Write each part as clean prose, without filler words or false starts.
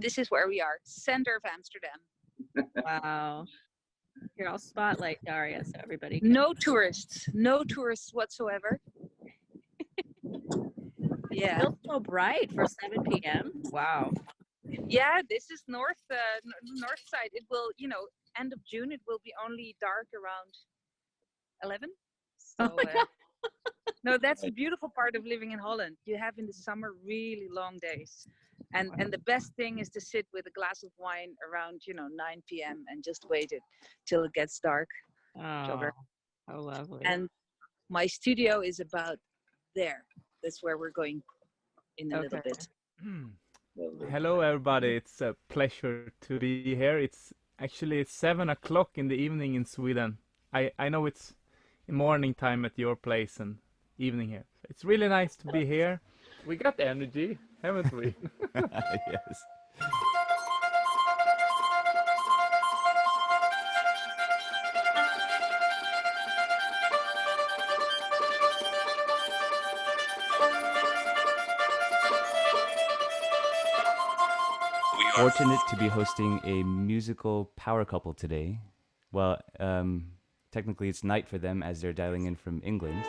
this is where we are, center of Amsterdam. Wow. Here, I'll spotlight Daria so everybody can. No tourists whatsoever. Yeah. Still so bright for 7 p.m. Wow. Yeah, this is north side. It will, end of June, it will be only dark around 11. So, no, that's the beautiful part of living in Holland. You have in the summer really long days. And the best thing is to sit with a glass of wine around, 9 p.m. and just wait it till it gets dark. Oh, how lovely. And my studio is about there. That's where we're going in a little bit. Hello, everybody. It's a pleasure to be here. It's 7 o'clock in the evening in Sweden. I know it's morning time at your place and evening here. It's really nice to be here. We got energy, haven't we? Yes. Fortunate to be hosting a musical power couple today. Well, technically it's night for them as they're dialing in from England.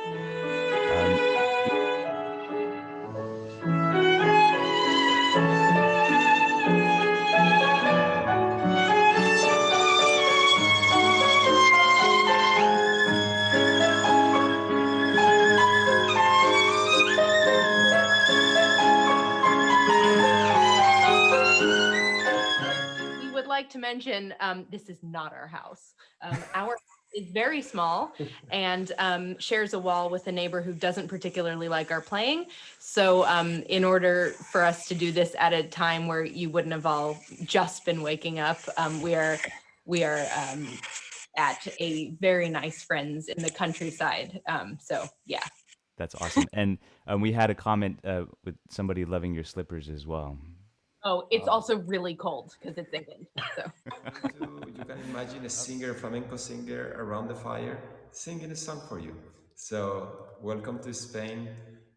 To mention, this is not our house. Our is very small and shares a wall with a neighbor who doesn't particularly like our playing. So in order for us to do this at a time where you wouldn't have all just been waking up, we are at a very nice friend's in the countryside. So yeah. That's awesome. And we had a comment with somebody loving your slippers as well. Oh, it's also really cold because it's England. So you can imagine a singer, flamenco singer, around the fire singing a song for you. So welcome to Spain.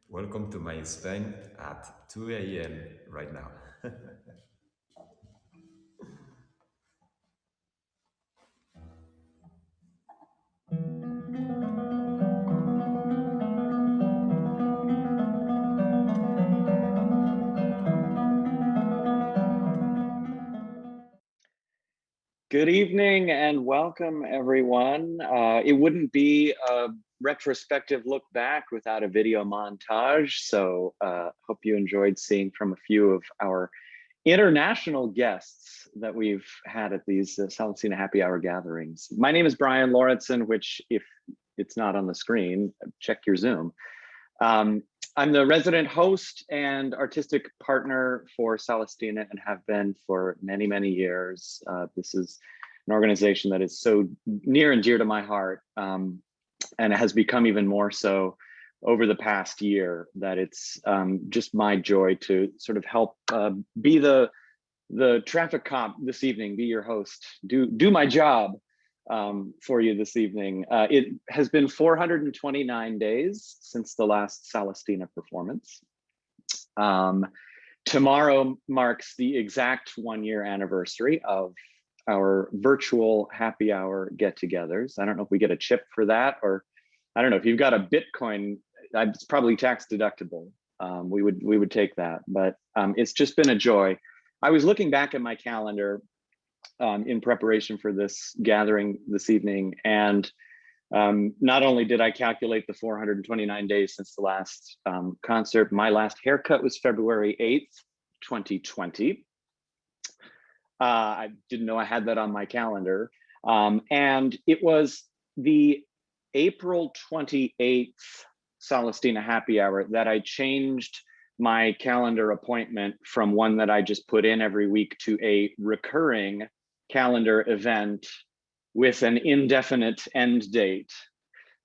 Welcome to my Spain at 2 a.m. right now. Good evening and welcome, everyone. It wouldn't be a retrospective look back without a video montage, so hope you enjoyed seeing from a few of our international guests that we've had at these Celestina Happy Hour gatherings. My name is Brian Lauritsen, which if it's not on the screen, check your Zoom. I'm the resident host and artistic partner for Celestina and have been for many, many years. This is an organization that is so near and dear to my heart, and it has become even more so over the past year, that it's just my joy to sort of help be the traffic cop this evening, be your host, do my job for you this evening. It has been 429 days since the last Celestina performance. Tomorrow marks the exact 1-year anniversary of our virtual happy hour get-togethers. I don't know if we get a chip for that, or I don't know if you've got a Bitcoin, it's probably tax deductible. We would take that, but it's just been a joy. I was looking back at my calendar in preparation for this gathering this evening, and not only did I calculate the 429 days since the last concert, my last haircut was February 8th, 2020. I didn't know I had that on my calendar, and it was the April 28th Celestina Happy Hour that I changed my calendar appointment from one that I just put in every week to a recurring calendar event with an indefinite end date.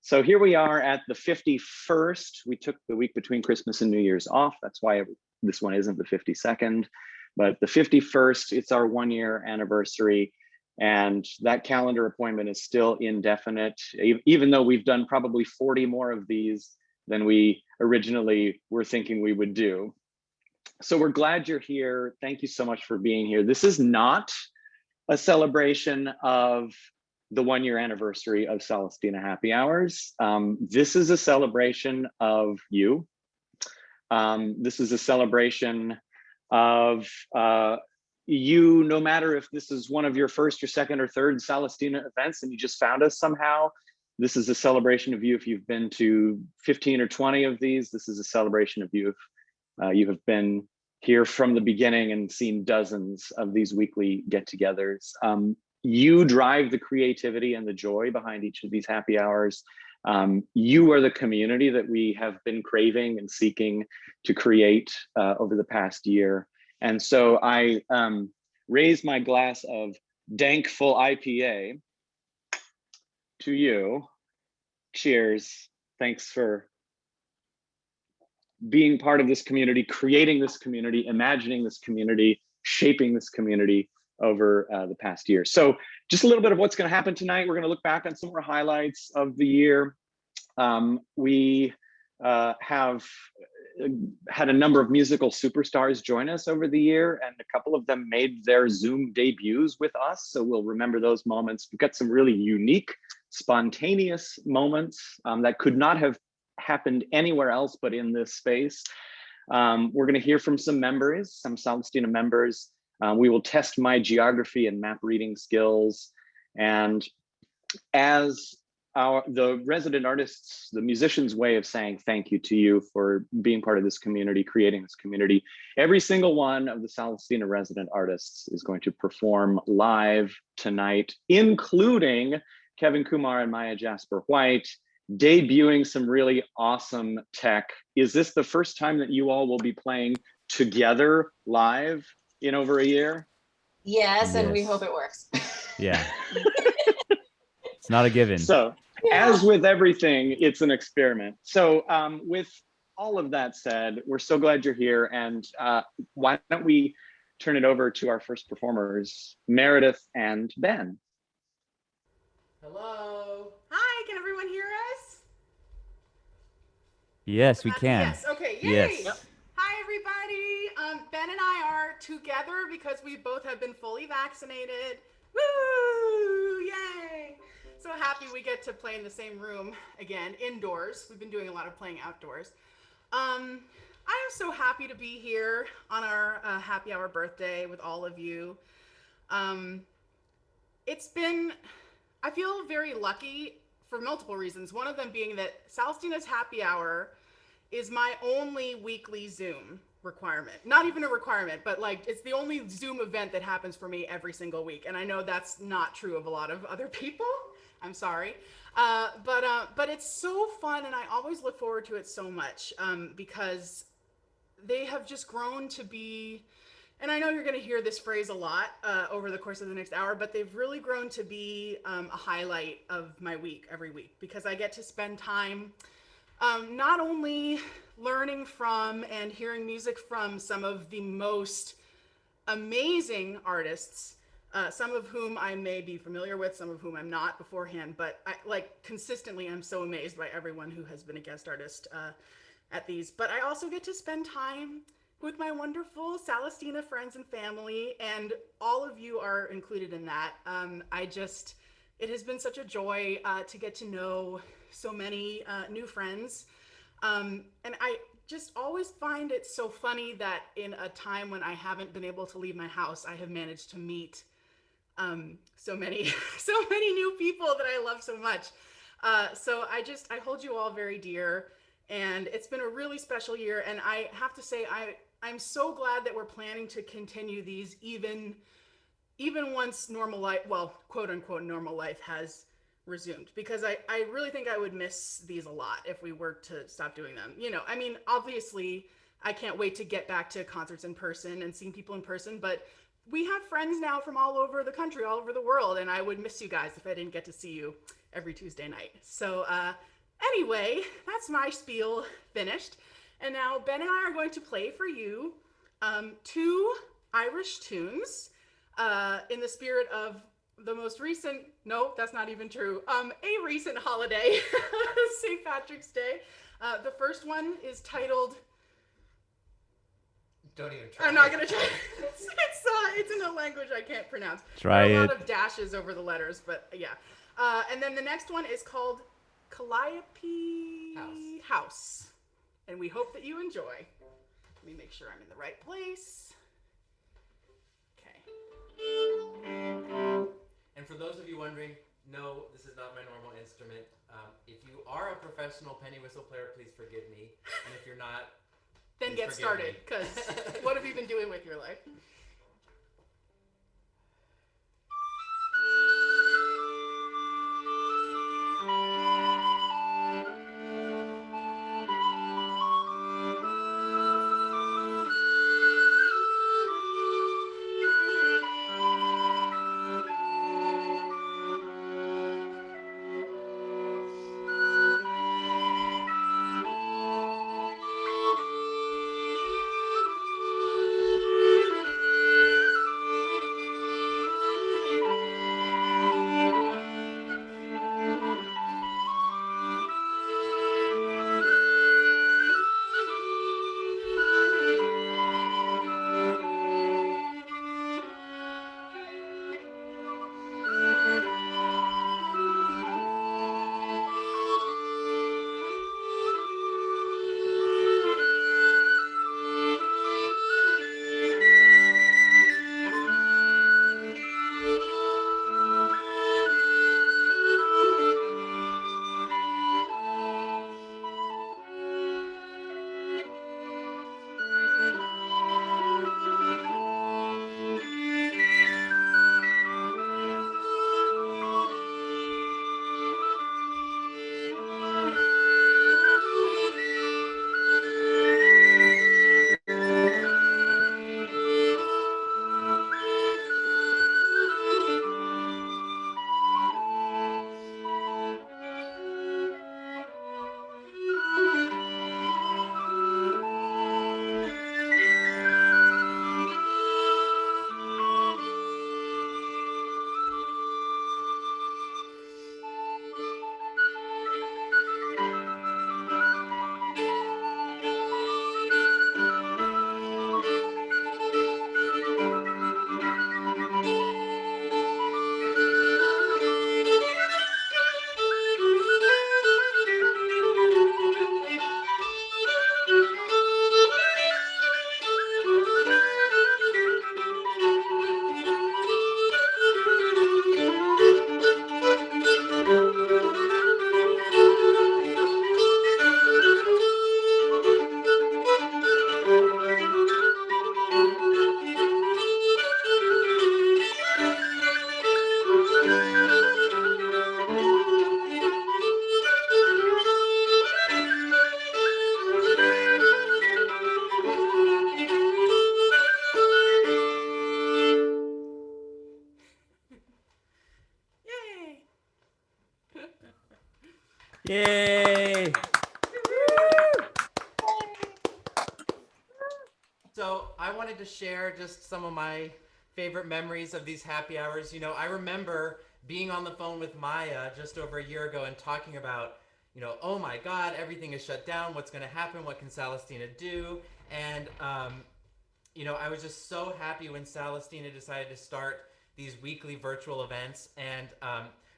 So here we are at the 51st. We took the week between Christmas and New Year's off. That's why this one isn't the 52nd, but the 51st, it's our 1-year anniversary. And that calendar appointment is still indefinite, even though we've done probably 40 more of these than we originally were thinking we would do. So we're glad you're here. Thank you so much for being here. This is not a celebration of the 1-year anniversary of Celestina Happy Hours. This is a celebration of you. This is a celebration of you, no matter if this is one of your first or second or third Celestina events and you just found us somehow. This is a celebration of you if you've been to 15 or 20 of these. This is a celebration of you if you have been here from the beginning and seen dozens of these weekly get-togethers. You drive the creativity and the joy behind each of these happy hours. You are the community that we have been craving and seeking to create over the past year. And so I raise my glass of Dankful IPA to you. Cheers. Thanks for being part of this community, creating this community, imagining this community, shaping this community over the past year. So just a little bit of what's going to happen tonight. We're going to look back on some more highlights of the year. We have had a number of musical superstars join us over the year, and a couple of them made their Zoom debuts with us. So we'll remember those moments. We've got some really unique, spontaneous moments that could not have happened anywhere else but in this space. We're going to hear from some members, some Celestina members. We will test my geography and map reading skills. And as the resident artists, the musicians' way of saying thank you to you for being part of this community, creating this community, every single one of the Celestina resident artists is going to perform live tonight, including Kevin Kumar and Maya Jasper White, debuting some really awesome tech. Is this the first time that you all will be playing together live in over a year? Yes, and we hope it works. Yeah. It's not a given. So as with everything, it's an experiment. So with all of that said, we're so glad you're here. And why don't we turn it over to our first performers, Meredith and Ben. Hello. Hi, can everyone hear us? Yes, we can. Yes, okay, yay. Yes. Yep. Hi, everybody. Ben and I are together because we both have been fully vaccinated. Woo, yay. So happy we get to play in the same room again, indoors. We've been doing a lot of playing outdoors. I am so happy to be here on our happy hour birthday with all of you. I feel very lucky for multiple reasons. One of them being that Celestina's Happy Hour is my only weekly Zoom requirement. Not even a requirement, but like it's the only Zoom event that happens for me every single week. And I know that's not true of a lot of other people. I'm sorry. But it's so fun, and I always look forward to it so much because they have just grown to be, and I know you're going to hear this phrase a lot over the course of the next hour, but they've really grown to be a highlight of my week every week because I get to spend time not only learning from and hearing music from some of the most amazing artists, some of whom I may be familiar with, some of whom I'm not beforehand, but consistently I'm so amazed by everyone who has been a guest artist at these. But I also get to spend time with my wonderful Celestina friends and family, and all of you are included in that. It has been such a joy to get to know so many new friends. And I just always find it so funny that in a time when I haven't been able to leave my house, I have managed to meet so many new people that I love so much. So I hold you all very dear, and it's been a really special year. And I have to say, I'm so glad that we're planning to continue these even once normal life, well, quote unquote, normal life has resumed, because I really think I would miss these a lot if we were to stop doing them. You know, I mean, obviously I can't wait to get back to concerts in person and seeing people in person, but we have friends now from all over the country, all over the world, and I would miss you guys if I didn't get to see you every Tuesday night. So anyway, that's my spiel finished. And now Ben and I are going to play for you 2 Irish tunes in the spirit of the most recent, no, that's not even true, a recent holiday, St. Patrick's Day. The first one is titled Don't even try. I'm not gonna try. It's in a language I can't pronounce. Try there are a it. lot of dashes over the letters, but yeah. And then the next one is called Calliope House. And we hope that you enjoy. Let me make sure I'm in the right place. Okay. And for those of you wondering, no, this is not my normal instrument. If you are a professional penny whistle player, please forgive me. And if you're not, then get started, because what have you been doing with your life? Yay! So I wanted to share just some of my favorite memories of these happy hours. You know, I remember being on the phone with Maya just over a year ago and talking about, you know, oh my God, everything is shut down. What's going to happen? What can Celestina do? And, you know, I was just so happy when Celestina decided to start these weekly virtual events. And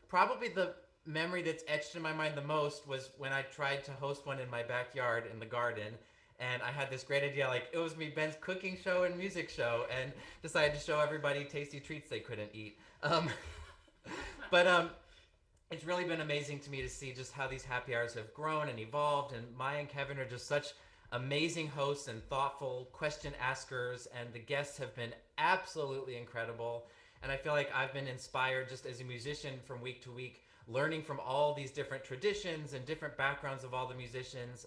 probably the memory that's etched in my mind the most was when I tried to host one in my backyard in the garden. And I had this great idea, like it was me, Ben's cooking show and music show, and decided to show everybody tasty treats they couldn't eat. But it's really been amazing to me to see just how these happy hours have grown and evolved. And Maya and Kevin are just such amazing hosts and thoughtful question askers, and the guests have been absolutely incredible. And I feel like I've been inspired just as a musician from week to week, learning from all these different traditions and different backgrounds of all the musicians.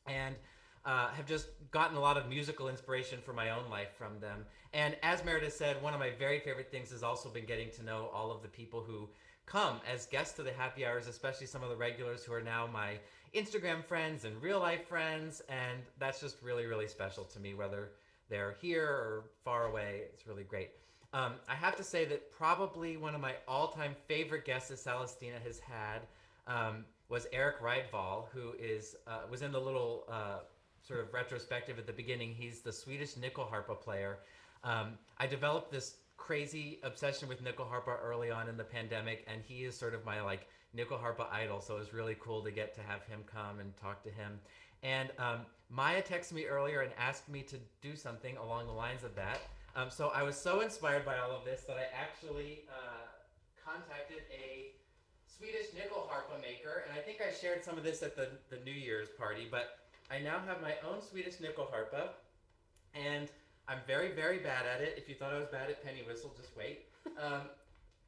And have just gotten a lot of musical inspiration for my own life from them. And as Meredith said, one of my very favorite things has also been getting to know all of the people who come as guests to the happy hours, especially some of the regulars who are now my Instagram friends and real life friends. And that's just really, really special to me, whether they're here or far away. It's really great. I have to say that probably one of my all-time favorite guests that Celestina has had was Eric Reidval, who is was in the little sort of retrospective at the beginning, he's the Swedish nyckelharpa player. I developed this crazy obsession with nyckelharpa early on in the pandemic, and he is sort of my like nyckelharpa idol. So it was really cool to get to have him come and talk to him. And Maya texted me earlier and asked me to do something along the lines of that. So I was so inspired by all of this that I actually contacted a Swedish nyckelharpa maker, and I think I shared some of this at the New Year's party, but I now have my own Swedish nyckelharpa, and I'm very, very bad at it. If you thought I was bad at penny whistle, just wait.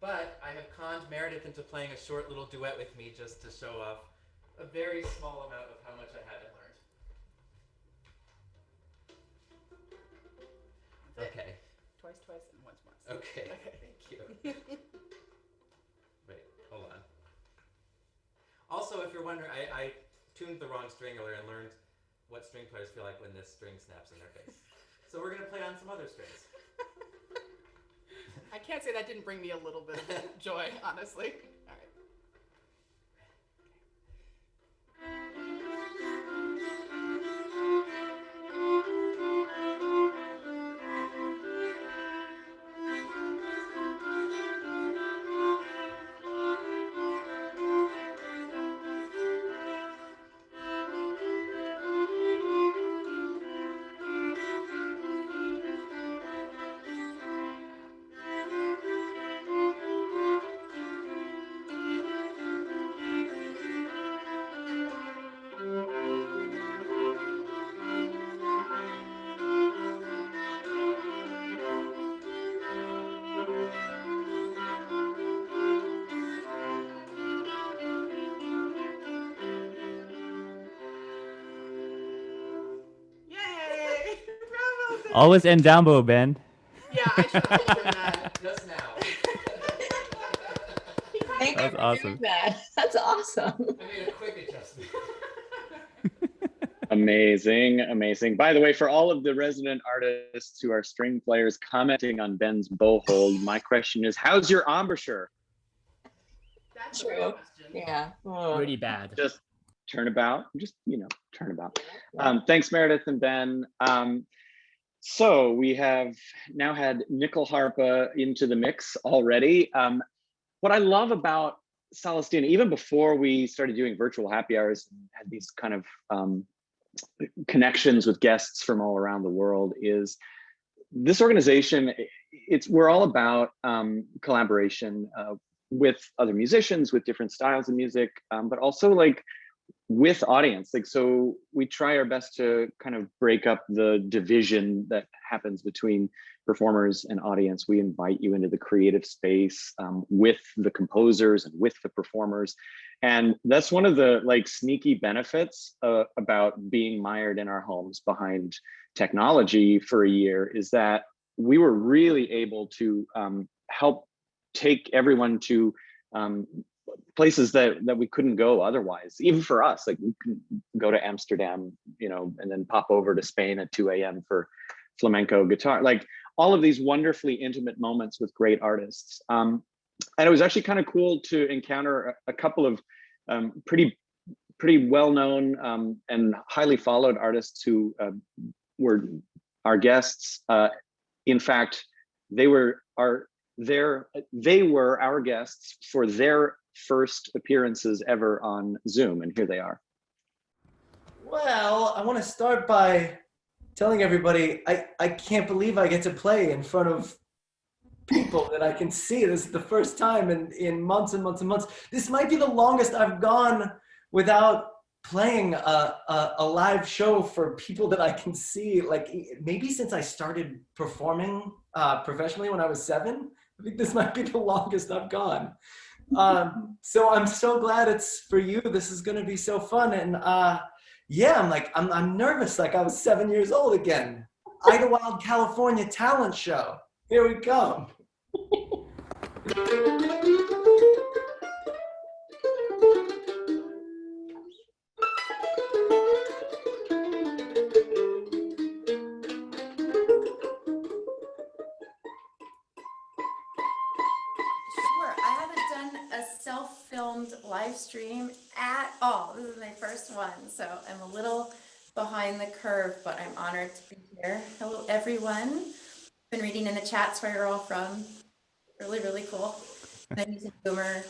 But I have conned Meredith into playing a short little duet with me just to show off a very small amount of how much I haven't learned. Okay. Twice, and once. Okay, thank you. Wait, hold on. Also, if you're wondering, I tuned the wrong string earlier and learned what string players feel like when this string snaps in their face. So we're going to play on some other strings. I can't say that didn't bring me a little bit of joy, honestly. All right. Always Ndambo, Ben. Yeah, I should have told him that. Just now. Thank That's you for awesome. doing that. That's awesome. I made a quick adjustment. Amazing, amazing. By the way, for all of the resident artists who are string players commenting on Ben's bow hold, my question is, how's your embouchure? That's True. a real question. Yeah. Pretty bad. Just turnabout, just, turnabout. Thanks, Meredith and Ben. So we have now had nyckelharpa into the mix already. What I love about Celestina, even before we started doing virtual happy hours and had these kind of connections with guests from all around the world, is this organization, we're all about collaboration with other musicians, with different styles of music, but also like with audience. Like, so we try our best to kind of break up the division that happens between performers and audience. We invite you into the creative space with the composers and with the performers. And that's one of the like sneaky benefits about being mired in our homes behind technology for a year, is that we were really able to help take everyone to places that we couldn't go otherwise. Even for us, like we couldn't go to Amsterdam, and then pop over to Spain at 2 a.m. for flamenco guitar. Like all of these wonderfully intimate moments with great artists. And it was actually kind of cool to encounter a couple of pretty well-known and highly followed artists who were our guests. In fact, they were our guests for their first appearances ever on Zoom, and here they are. Well, I want to start by telling everybody I can't believe I get to play in front of people that I can see. This is the first time in months and months and months. This might be the longest I've gone without playing a live show for people that I can see, like maybe since I started performing professionally when I was 7. I think this might be the longest I've gone. So I'm so glad it's for you. This is going to be so fun. And yeah, I'm nervous. Like I was 7 years old again. Idlewild California talent show. Here we come. Self-filmed live stream at all. This is my first one, so I'm a little behind the curve, but I'm honored to be here. Hello, everyone. Been reading in the chats where you're all from. Really, really cool. I'm using boomer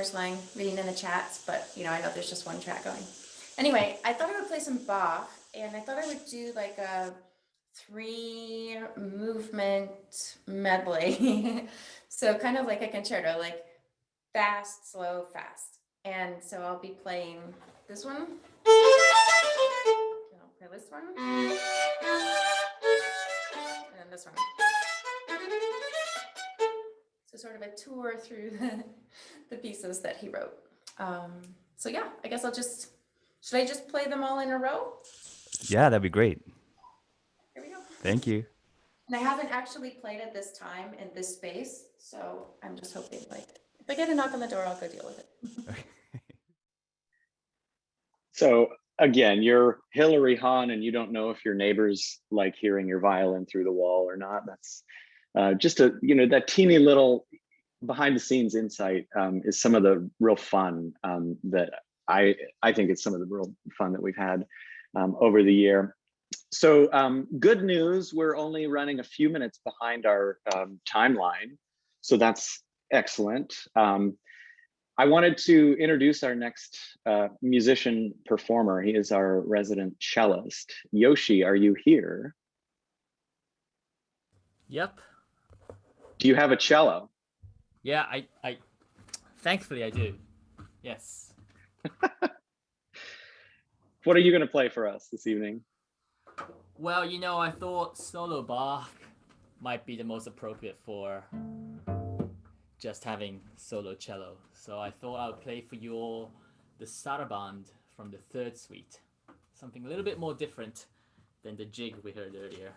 slang, reading in the chats, but I know there's just one track going. Anyway, I thought I would play some Bach, and I thought I would do like a 3-movement medley. So kind of like a concerto, like fast, slow, fast. And so I'll be playing this one. I'll play this one. And this one. So sort of a tour through the pieces that he wrote. So yeah, I guess should I just play them all in a row? Yeah, that'd be great. Here we go. Thank you. And I haven't actually played it this time in this space, so I'm just hoping if I get a knock on the door, I'll go deal with it. So again, you're Hillary Hahn, and you don't know if your neighbors like hearing your violin through the wall or not. That's just that teeny little behind the scenes insight is some of the real fun that I think it's some of the real fun that we've had over the year. So good news, we're only running a few minutes behind our timeline. So that's excellent. I wanted to introduce our next musician performer. He is our resident cellist. Yoshi, are you here? Yep. Do you have a cello? Yeah, I thankfully I do. Yes. What are you going to play for us this evening? Well, I thought solo Bach might be the most appropriate for just having solo cello. So I thought I would play for you all the Saraband from the third suite. Something a little bit more different than the jig we heard earlier.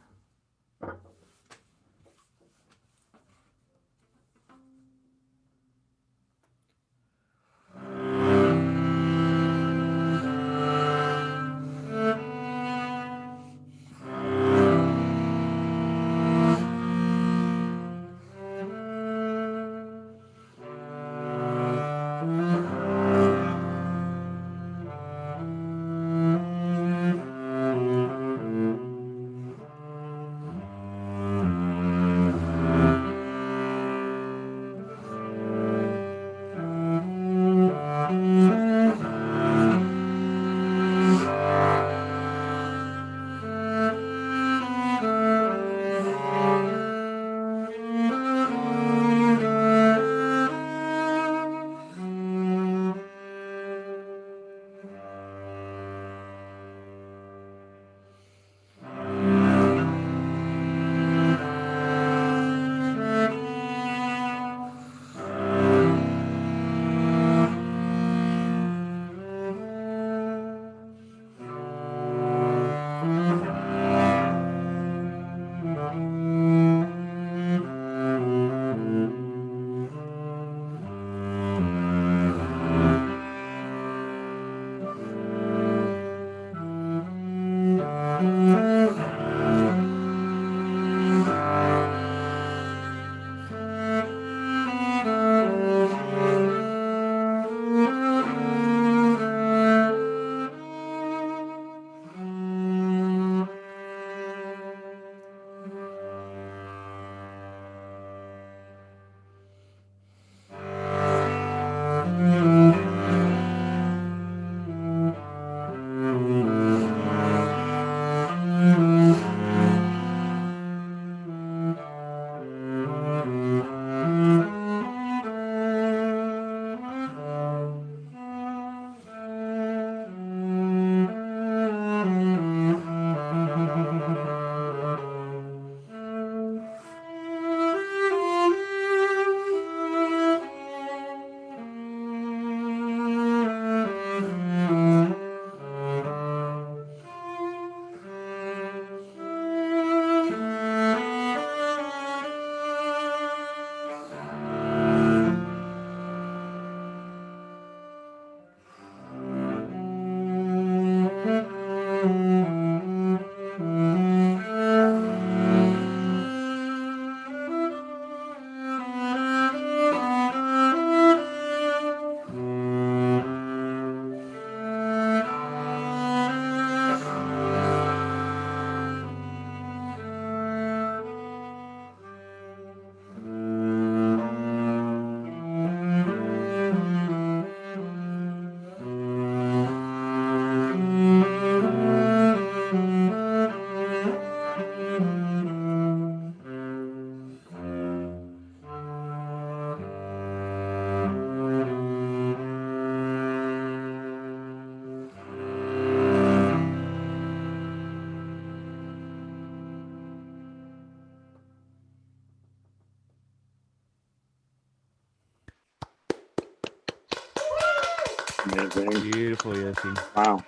Amazing. Beautiful, Yoshi. Wow.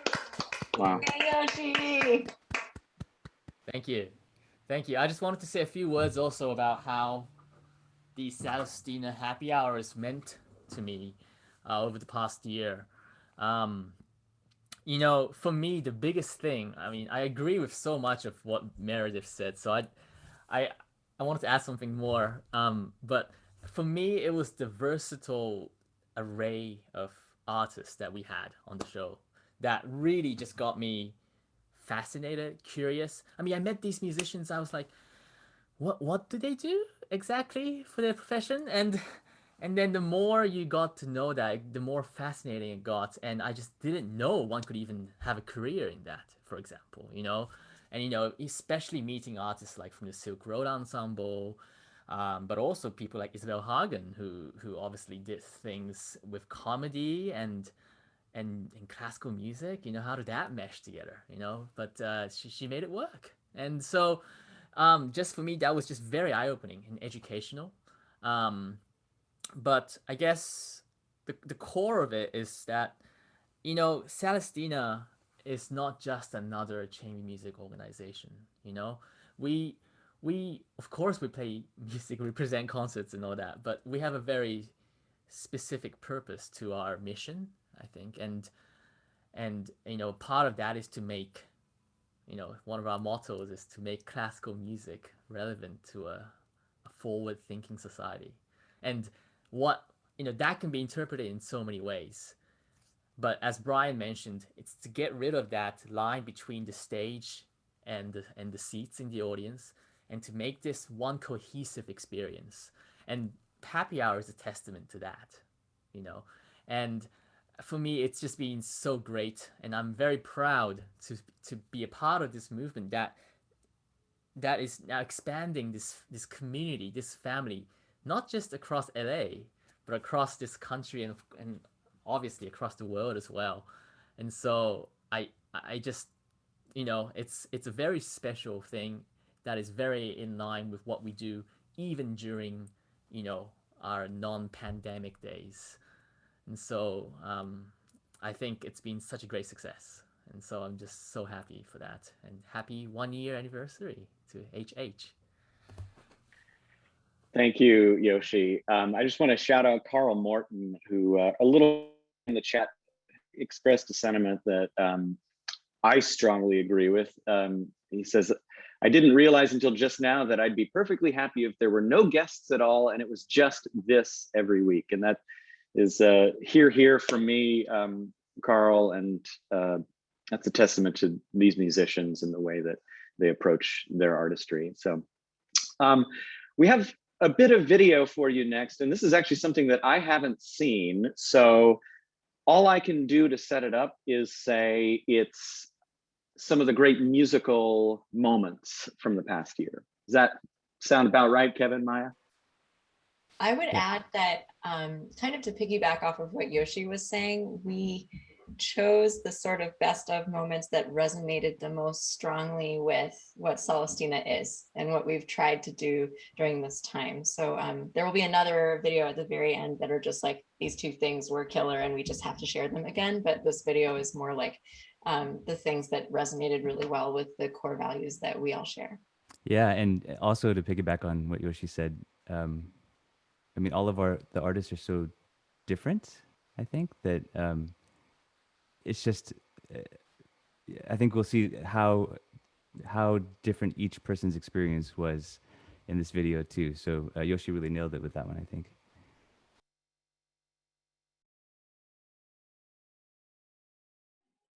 Wow. Hey, Yoshi. Thank you. Thank you. I just wanted to say a few words also about how the Celestina happy hour is meant to me over the past year. You know, for me, the biggest thing, I mean, I agree with so much of what Meredith said. So I wanted to add something more. But for me, it was the versatile array of artists that we had on the show that really just got me fascinated, curious. I mean, I met these musicians. I was like, what do they do exactly for their profession? And then the more you got to know that, the more fascinating it got. And I just didn't know one could even have a career in that, for example, you know? And, you know, especially meeting artists like from the Silk Road Ensemble, but also people like Isabel Hagen, who obviously did things with comedy and classical music. You know, how did that mesh together, you know? But she made it work. And so just for me, that was just very eye-opening and educational. But I guess the core of it is that, you know, Celestina is not just another chamber music organization. You know, we of course we play music, we present concerts and all that, but we have a very specific purpose to our mission, I think, and you know, part of that is to make, you know, one of our mottos is to make classical music relevant to a forward-thinking society. And what, you know, that can be interpreted in so many ways. But as Brian mentioned, it's to get rid of that line between the stage and the seats in the audience, and to make this one cohesive experience. And happy hour is a testament to that, you know. And for me, it's just been so great, and I'm very proud to be a part of this movement that is now expanding this community, this family, not just across LA, but across this country and obviously across the world as well. And so I just, you know, it's a very special thing that is very in line with what we do even during, you know, our non-pandemic days. And so I think it's been such a great success. And so I'm just so happy for that. And happy 1-year anniversary to HH. Thank you, Yoshi. I just want to shout out Carl Morton, who a little in the chat expressed a sentiment that I strongly agree with. He says, I didn't realize until just now that I'd be perfectly happy if there were no guests at all and it was just this every week. And that is here from me, Carl, and that's a testament to these musicians and the way that they approach their artistry. So we have a bit of video for you next, and this is actually something that I haven't seen. So all I can do to set it up is say it's some of the great musical moments from the past year. Does that sound about right, Kevin, Maya? I would add that kind of to piggyback off of what Yoshi was saying, we chose the sort of best of moments that resonated the most strongly with what Celestina is and what we've tried to do during this time. So there will be another video at the very end that are just like, these two things were killer and we just have to share them again. But this video is more like the things that resonated really well with the core values that we all share. Yeah, and also to piggyback on what Yoshi said, I mean, all of the artists are so different, I think, that it's just, I think we'll see how different each person's experience was in this video too. So Yoshi really nailed it with that one, I think.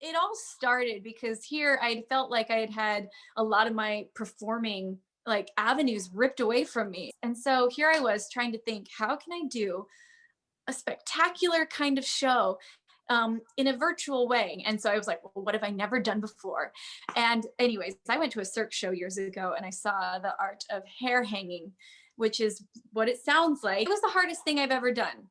It all started because here I felt like I had a lot of my performing like avenues ripped away from me. And so here I was trying to think, how can I do a spectacular kind of show in a virtual way? And so I was like, well, what have I never done before? And anyways, I went to a Cirque show years ago and I saw the art of hair hanging, which is what it sounds like. It was the hardest thing I've ever done.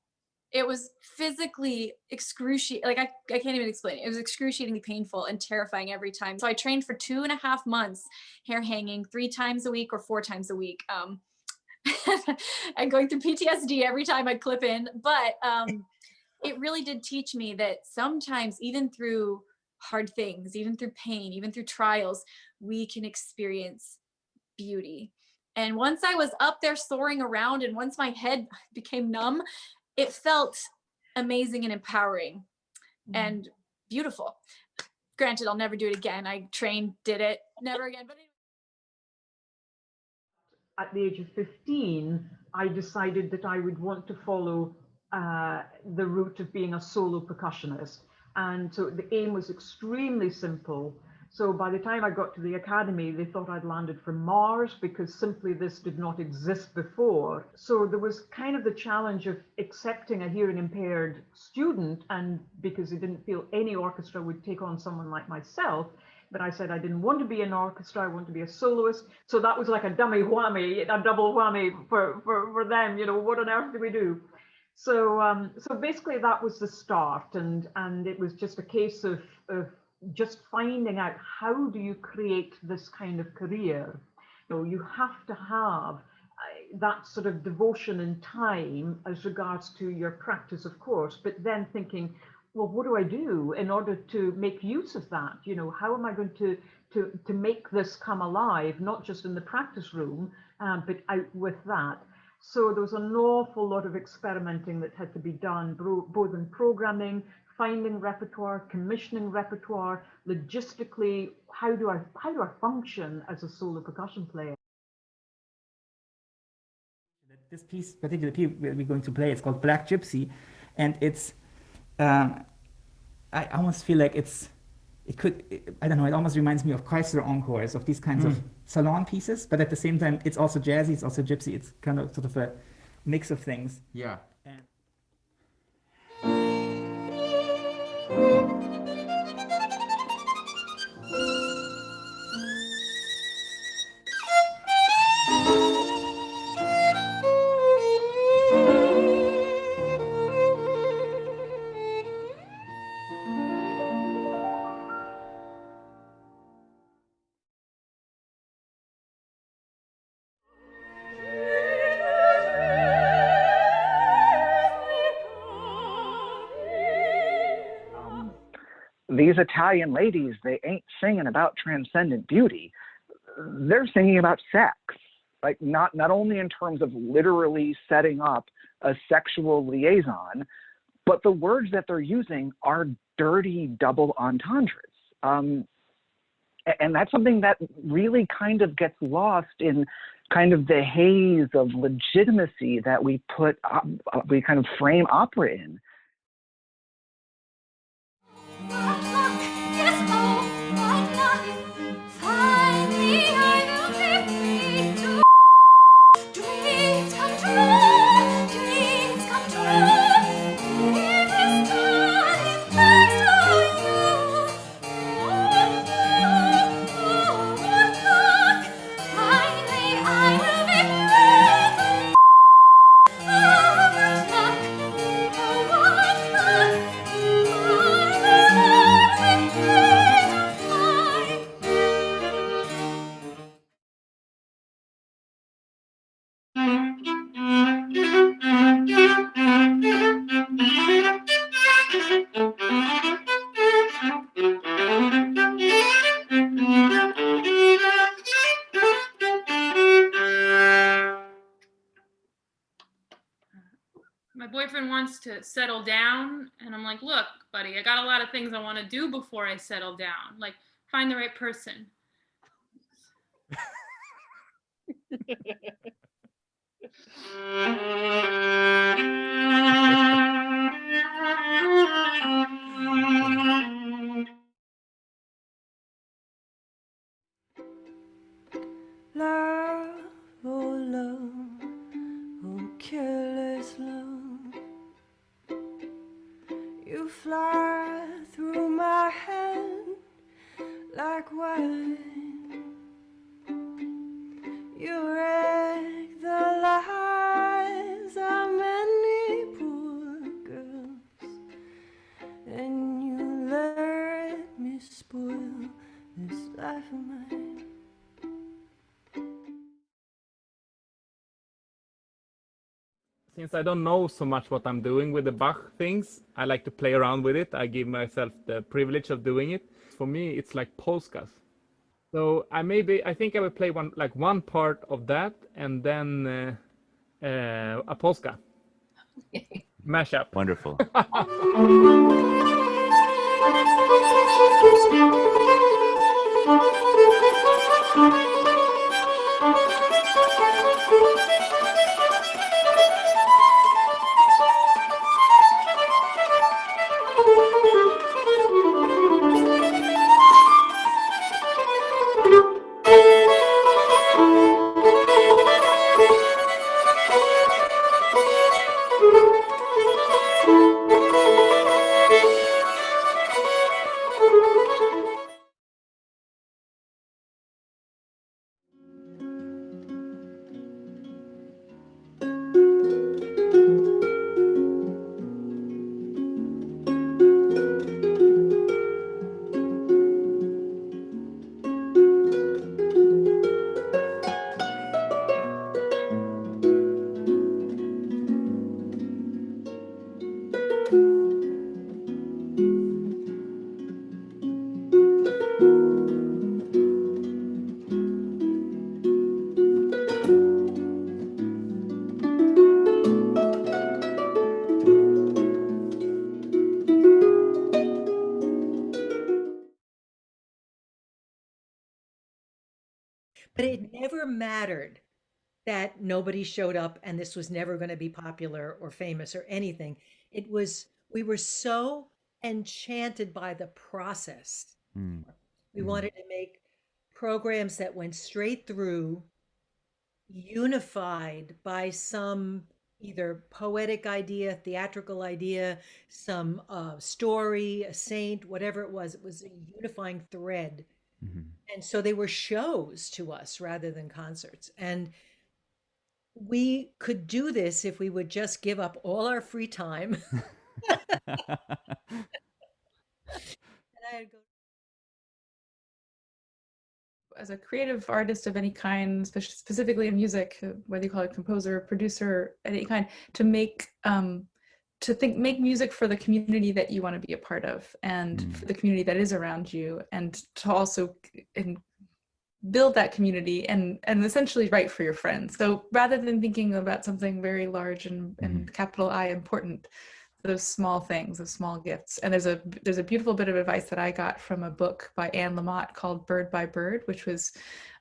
It was physically excruciating. Like I can't even explain it. It was excruciatingly painful and terrifying every time. So I trained for 2.5 months, hair hanging 3 times a week or 4 times a week. And going through PTSD every time I'd clip in. But it really did teach me that sometimes even through hard things, even through pain, even through trials, we can experience beauty. And once I was up there soaring around and once my head became numb, it felt amazing and empowering and beautiful. Granted, I'll never do it again. I trained, did it, never again. But at the age of 15, I decided that I would want to follow the route of being a solo percussionist. And so the aim was extremely simple. So by the time I got to the academy, they thought I'd landed from Mars because simply this did not exist before. So there was kind of the challenge of accepting a hearing impaired student, and because they didn't feel any orchestra would take on someone like myself. But I said I didn't want to be an orchestra, I want to be a soloist. So that was like a dummy whammy, a double whammy for them, you know, what on earth do we do? So so basically that was the start, and it was just a case of just finding out how do you create this kind of career. You know, you have to have that sort of devotion and time as regards to your practice, of course, but then thinking, well, what do I do in order to make use of that? You know, how am I going to make this come alive, not just in the practice room, but out with that? So there was an awful lot of experimenting that had to be done, both in programming, finding repertoire, commissioning repertoire, logistically, how do I function as a solo percussion player? This particular piece we're going to play, it's called Black Gypsy, and it's I almost feel like I don't know, it almost reminds me of Chrysler Encores, of these kinds of salon pieces, but at the same time, it's also jazzy, it's also gypsy, it's kind of sort of a mix of things. Yeah. These Italian ladies, they ain't singing about transcendent beauty. They're singing about sex. Like not only in terms of literally setting up a sexual liaison, but the words that they're using are dirty double entendres. And that's something that really kind of gets lost in kind of the haze of legitimacy that we we kind of frame opera in. My boyfriend wants to settle down, and I'm like, look, buddy, I got a lot of things I want to do before I settle down. Like, find the right person. Love, oh love, oh careless love, you fly through my hand like wine. You wreck the lies I since I don't know so much what I'm doing with the Bach things, I like to play around with it. I give myself the privilege of doing it. For me, it's like polskas. So I think I will play one part of that and then a polska mashup. Wonderful. But it never mattered that nobody showed up and this was never going to be popular or famous or anything. It was, we were so enchanted by the process. Mm. We wanted to make programs that went straight through, unified by some either poetic idea, theatrical idea, some story, a saint, whatever it was a unifying thread. And so they were shows to us rather than concerts. And we could do this if we would just give up all our free time. As a creative artist of any kind, specifically in music, whether you call it composer, producer, any kind, to make make music for the community that you want to be a part of, and for the community that is around you, and to also build that community and essentially write for your friends. So rather than thinking about something very large and capital I important, those small things, those small gifts. And there's a beautiful bit of advice that I got from a book by Anne Lamott called Bird by Bird, which was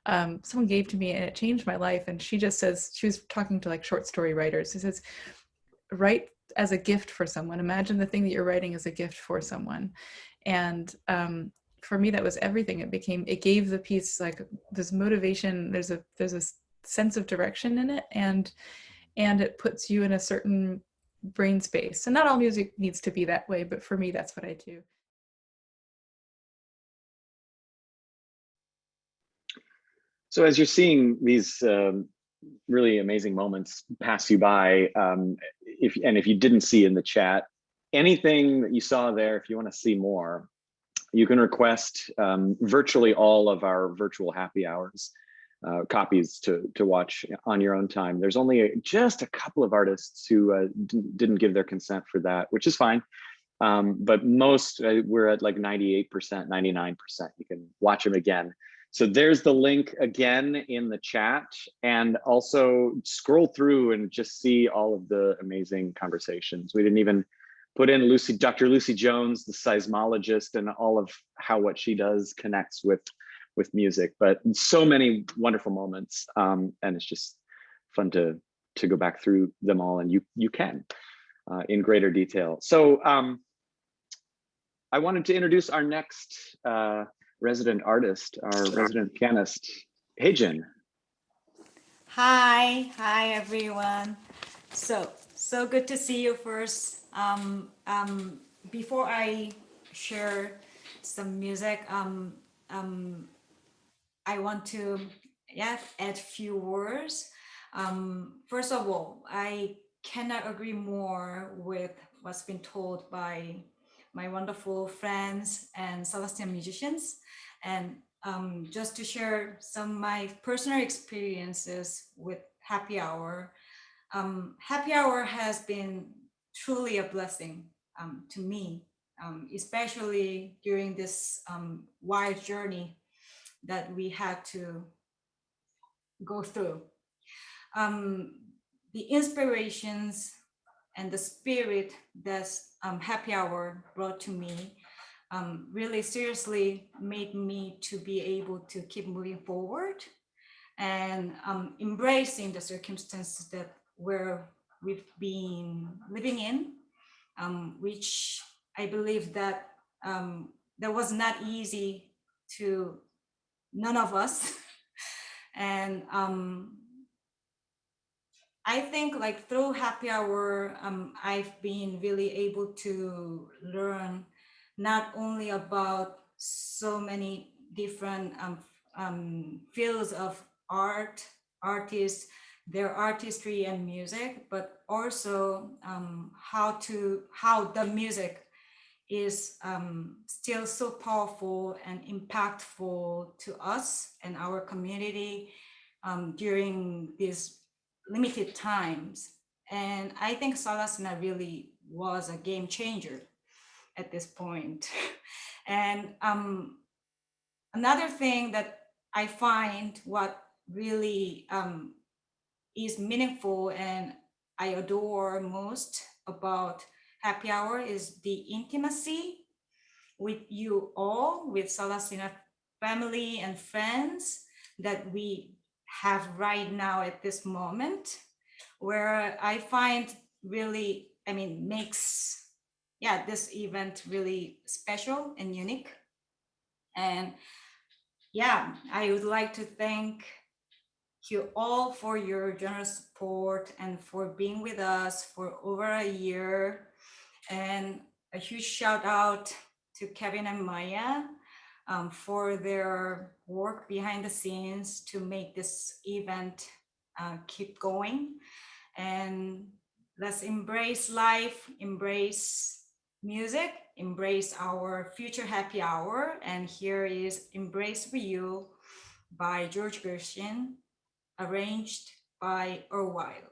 someone gave to me and it changed my life. And she just says, she was talking to like short story writers. She says, write as a gift for someone. Imagine the thing that you're writing as a gift for someone. And for me, that was everything. It gave the piece like this motivation. There's a sense of direction in it, and it puts you in a certain brain space. And not all music needs to be that way, but for me, that's what I do. So as you're seeing these really amazing moments pass you by, if you didn't see in the chat, anything that you saw there, if you want to see more, you can request virtually all of our virtual happy hours copies to watch on your own time. There's only just a couple of artists who didn't give their consent for that, which is fine. But most, we're at like 98%, 99%. You can watch them again. So there's the link again in the chat, and also scroll through and just see all of the amazing conversations. We didn't even put in Dr. Lucy Jones, the seismologist, and all of how what she does connects with music, but so many wonderful moments. And it's just fun to go back through them all, and you can in greater detail. So I wanted to introduce our next resident artist, our resident pianist, Heijin. Hi everyone. So good to see you first. Before I share some music, I want to add a few words. First of all, I cannot agree more with what's been told by my wonderful friends and Celestian musicians. And just to share some of my personal experiences with happy hour, Happy hour has been truly a blessing to me, especially during this wild journey that we had to go through. The inspirations and the spirit that happy hour brought to me really seriously made me to be able to keep moving forward and embracing the circumstances that we've been living in, which I believe that that was not easy to none of us. And I think like through happy hour, I've been really able to learn not only about so many different fields of art, artists, their artistry and music, but also how the music is still so powerful and impactful to us and our community during these limited times. And I think Salasana really was a game changer at this point. And another thing that I find what really is meaningful and I adore most about happy hour is the intimacy with you all, with Salasina family and friends that we have right now at this moment, where I find really, I mean, makes this event really special and unique. And I would like to thank you all for your generous support and for being with us for over a year. And a huge shout out to Kevin and Maya for their work behind the scenes to make this event keep going. And let's embrace life, embrace music, embrace our future happy hour. And here is Embrace for You by George Gershwin, arranged by Earl Wild.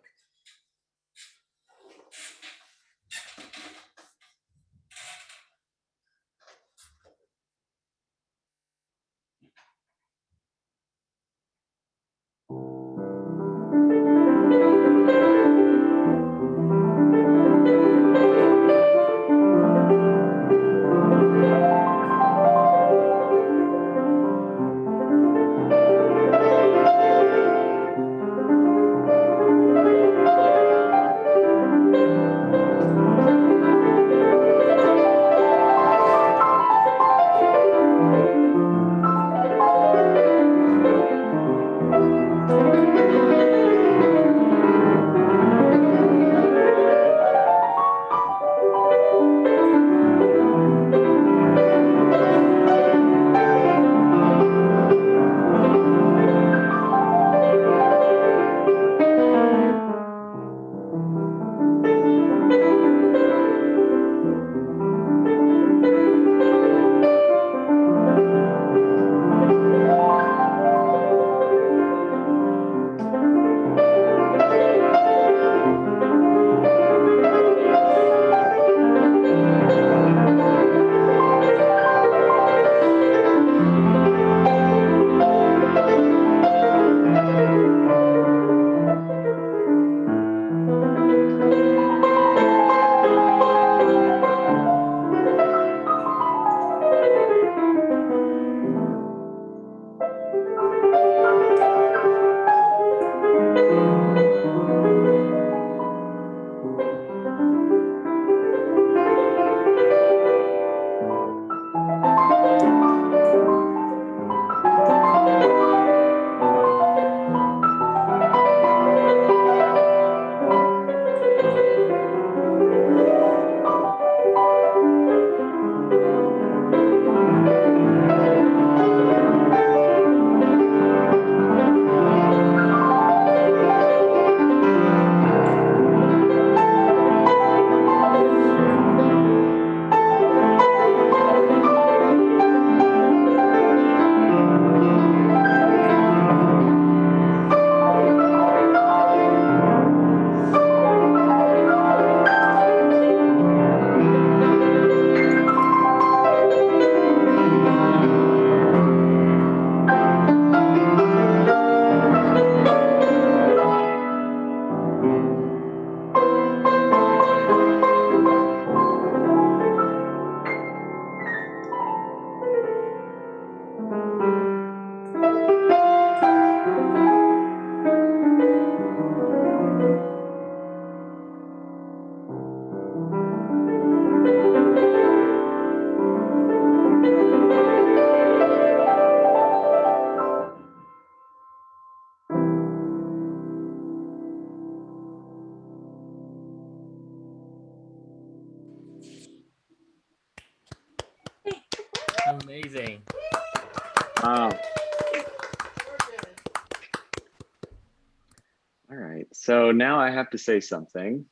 So now I have to say something.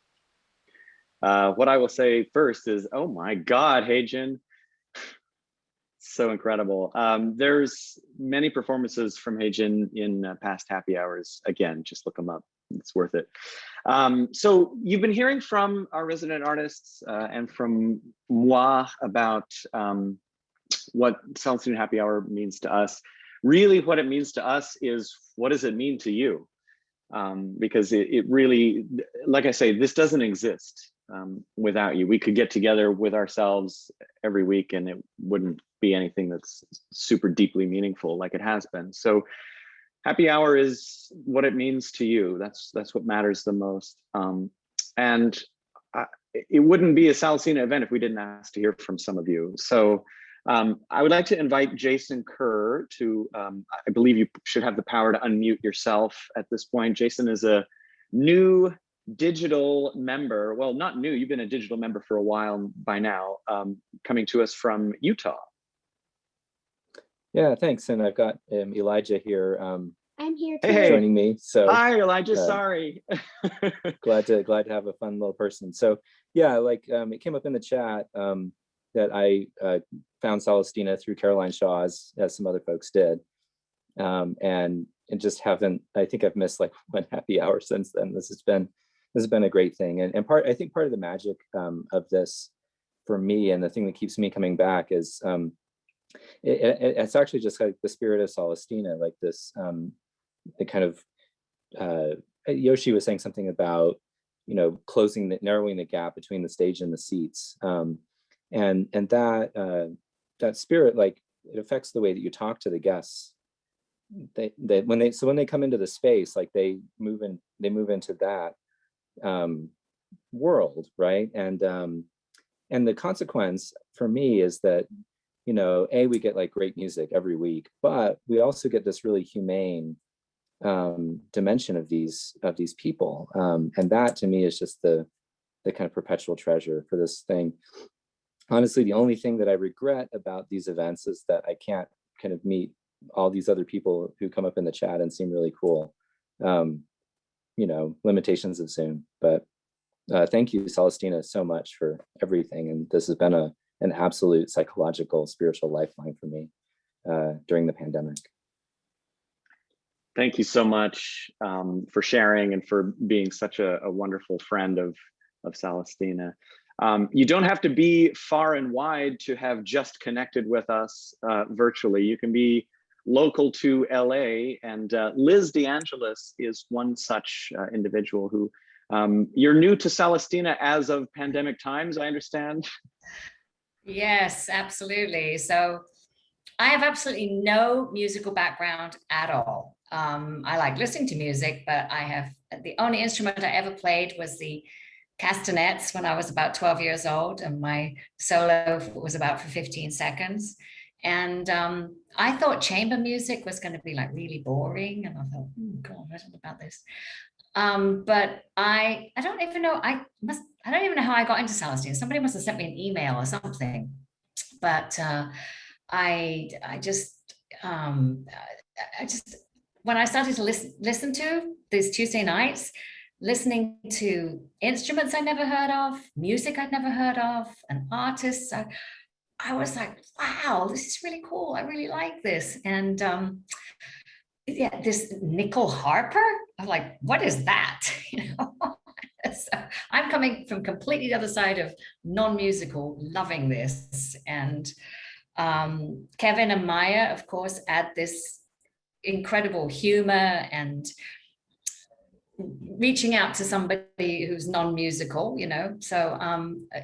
What I will say first is, oh my God, Heijin. So incredible. There's many performances from Heijin in past happy hours. Again, just look them up. It's worth it. So you've been hearing from our resident artists and from moi about what Celestine Happy Hour means to us. Really, what it means to us is, what does it mean to you? Because it really, like I say, this doesn't exist without you. We could get together with ourselves every week and it wouldn't be anything that's super deeply meaningful like it has been. So happy hour is what it means to you. That's what matters the most. It wouldn't be a Celestina event if we didn't ask to hear from some of you. So I would like to invite Jason Kerr to, I believe you should have the power to unmute yourself at this point. Jason is a new digital member. Well, not new, you've been a digital member for a while by now, coming to us from Utah. Yeah, thanks. And I've got Elijah here. I'm here too. Joining me. So hi, Elijah. Sorry. glad to have a fun little person. So yeah, like it came up in the chat that I found Celestina through Caroline Shaw, as some other folks did, and just haven't. I think I've missed like one happy hour since then. This has been a great thing, and I think part of the magic of this for me, and the thing that keeps me coming back is. It's actually just like the spirit of Celestina, like this, the kind of, Yoshi was saying something about, narrowing the gap between the stage and the seats. And that spirit, like, it affects the way that you talk to the guests. When they come into the space, like they move into that world, right? And the consequence for me is that, we get like great music every week, but we also get this really humane dimension of these people, and that to me is just the kind of perpetual treasure for this thing. Honestly, the only thing that I regret about these events is that I can't kind of meet all these other people who come up in the chat and seem really cool. Limitations of Zoom, but thank you, Celestina, so much for everything, and this has been an absolute psychological, spiritual lifeline for me during the pandemic. Thank you so much for sharing and for being such a wonderful friend of Celestina. You don't have to be far and wide to have just connected with us virtually. You can be local to LA, and Liz DeAngelis is one such individual who you're new to Celestina as of pandemic times, I understand. Yes, absolutely. So I have absolutely no musical background at all. I like listening to music, but the only instrument I ever played was the castanets when I was about 12 years old, and my solo was about for 15 seconds. And I thought chamber music was going to be like really boring, and I thought, oh God, I don't know about this. But I don't even know. I don't even know how I got into Celestina. Somebody must have sent me an email or something. But I just when I started to listen to these Tuesday nights, listening to instruments I never heard of, music I'd never heard of, and artists, I was like, wow, this is really cool. I really like this. And yeah, this Nicole Harper, I'm like, what is that? So I'm coming from completely the other side of non-musical, loving this. And Kevin and Maya, of course, add this incredible humor and reaching out to somebody who's non-musical, so